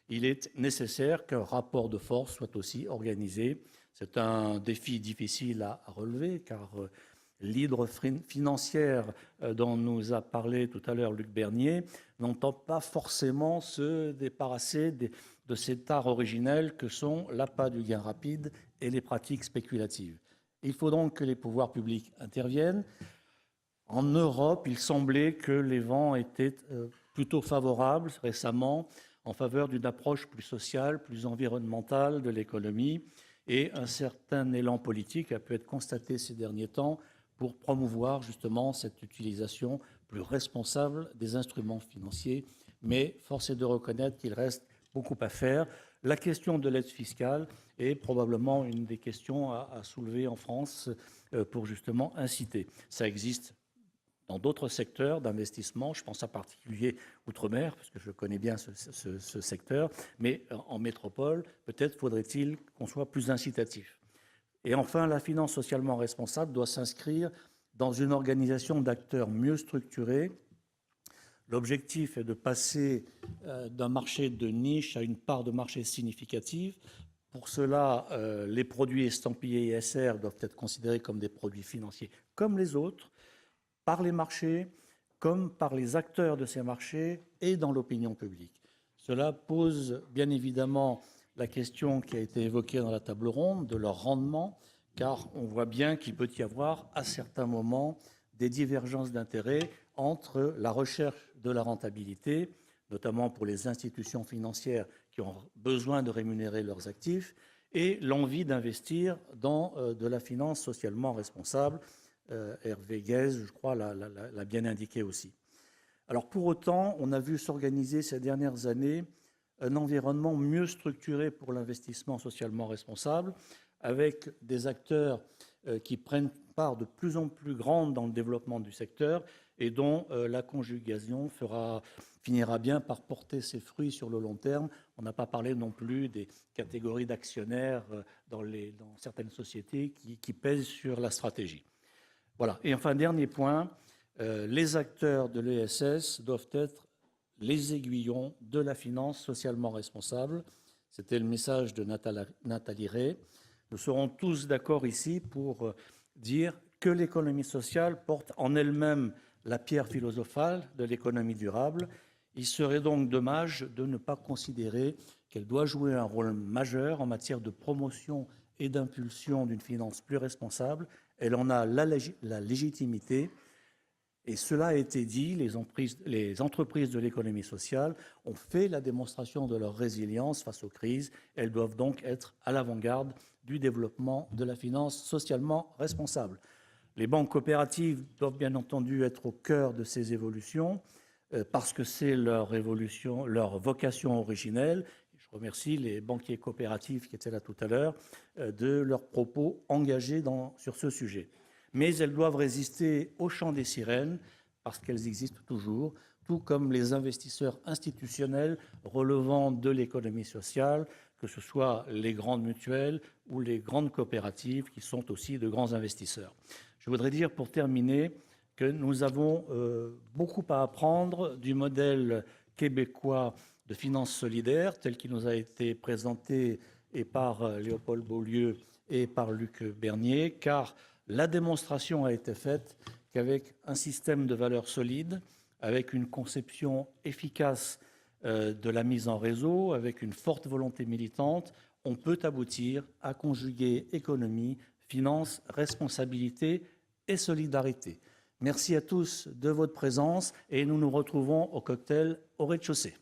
il est nécessaire qu'un rapport de force soit aussi organisé. C'est un défi difficile à relever, car l'hydre financière dont nous a parlé tout à l'heure Luc Bernier n'entend pas forcément se débarrasser de cet art originel que sont l'appât du gain rapide et les pratiques spéculatives. Il faut donc que les pouvoirs publics interviennent. En Europe, il semblait que les vents étaient plutôt favorables récemment en faveur d'une approche plus sociale, plus environnementale de l'économie, et un certain élan politique a pu être constaté ces derniers temps pour promouvoir justement cette utilisation plus responsable des instruments financiers. Mais force est de reconnaître qu'il reste beaucoup à faire. La question de l'aide fiscale est probablement une des questions à soulever en France pour justement inciter. Ça existe dans d'autres secteurs d'investissement, je pense en particulier outre-mer, parce que je connais bien ce secteur, mais en métropole, peut-être faudrait-il qu'on soit plus incitatif. Et enfin, la finance socialement responsable doit s'inscrire dans une organisation d'acteurs mieux structurés. L'objectif est de passer d'un marché de niche à une part de marché significative. Pour cela, les produits estampillés ISR doivent être considérés comme des produits financiers comme les autres, par les marchés, comme par les acteurs de ces marchés et dans l'opinion publique. Cela pose bien évidemment la question qui a été évoquée dans la table ronde de leur rendement, car on voit bien qu'il peut y avoir à certains moments des divergences d'intérêts entre la recherche de la rentabilité, notamment pour les institutions financières qui ont besoin de rémunérer leurs actifs, et l'envie d'investir dans de la finance socialement responsable. Hervé Guez, je crois, l'a bien indiqué aussi. Alors pour autant, on a vu s'organiser ces dernières années un environnement mieux structuré pour l'investissement socialement responsable, avec des acteurs qui prennent part de plus en plus grande dans le développement du secteur et dont la conjugaison finira bien par porter ses fruits sur le long terme. On n'a pas parlé non plus des catégories d'actionnaires dans certaines sociétés qui pèsent sur la stratégie. Voilà. Et enfin, dernier point, les acteurs de l'ESS doivent être les aiguillons de la finance socialement responsable. C'était le message de Nathalie Rey. Nous serons tous d'accord ici pour dire que l'économie sociale porte en elle-même la pierre philosophale de l'économie durable. Il serait donc dommage de ne pas considérer qu'elle doit jouer un rôle majeur en matière de promotion et d'impulsion d'une finance plus responsable. Elle en a la légitimité. Et cela a été dit, les entreprises de l'économie sociale ont fait la démonstration de leur résilience face aux crises. Elles doivent donc être à l'avant-garde du développement de la finance socialement responsable. Les banques coopératives doivent bien entendu être au cœur de ces évolutions parce que c'est leur vocation originelle. Je remercie les banquiers coopératifs qui étaient là tout à l'heure de leurs propos engagés sur ce sujet. Mais elles doivent résister au chant des sirènes, parce qu'elles existent toujours, tout comme les investisseurs institutionnels relevant de l'économie sociale, que ce soit les grandes mutuelles ou les grandes coopératives, qui sont aussi de grands investisseurs. Je voudrais dire, pour terminer, que nous avons beaucoup à apprendre du modèle québécois de finance solidaire, tel qu'il nous a été présenté et par Léopold Beaulieu et par Luc Bernier, car la démonstration a été faite qu'avec un système de valeurs solide, avec une conception efficace de la mise en réseau, avec une forte volonté militante, on peut aboutir à conjuguer économie, finance, responsabilité et solidarité. Merci à tous de votre présence et nous nous retrouvons au cocktail au rez-de-chaussée.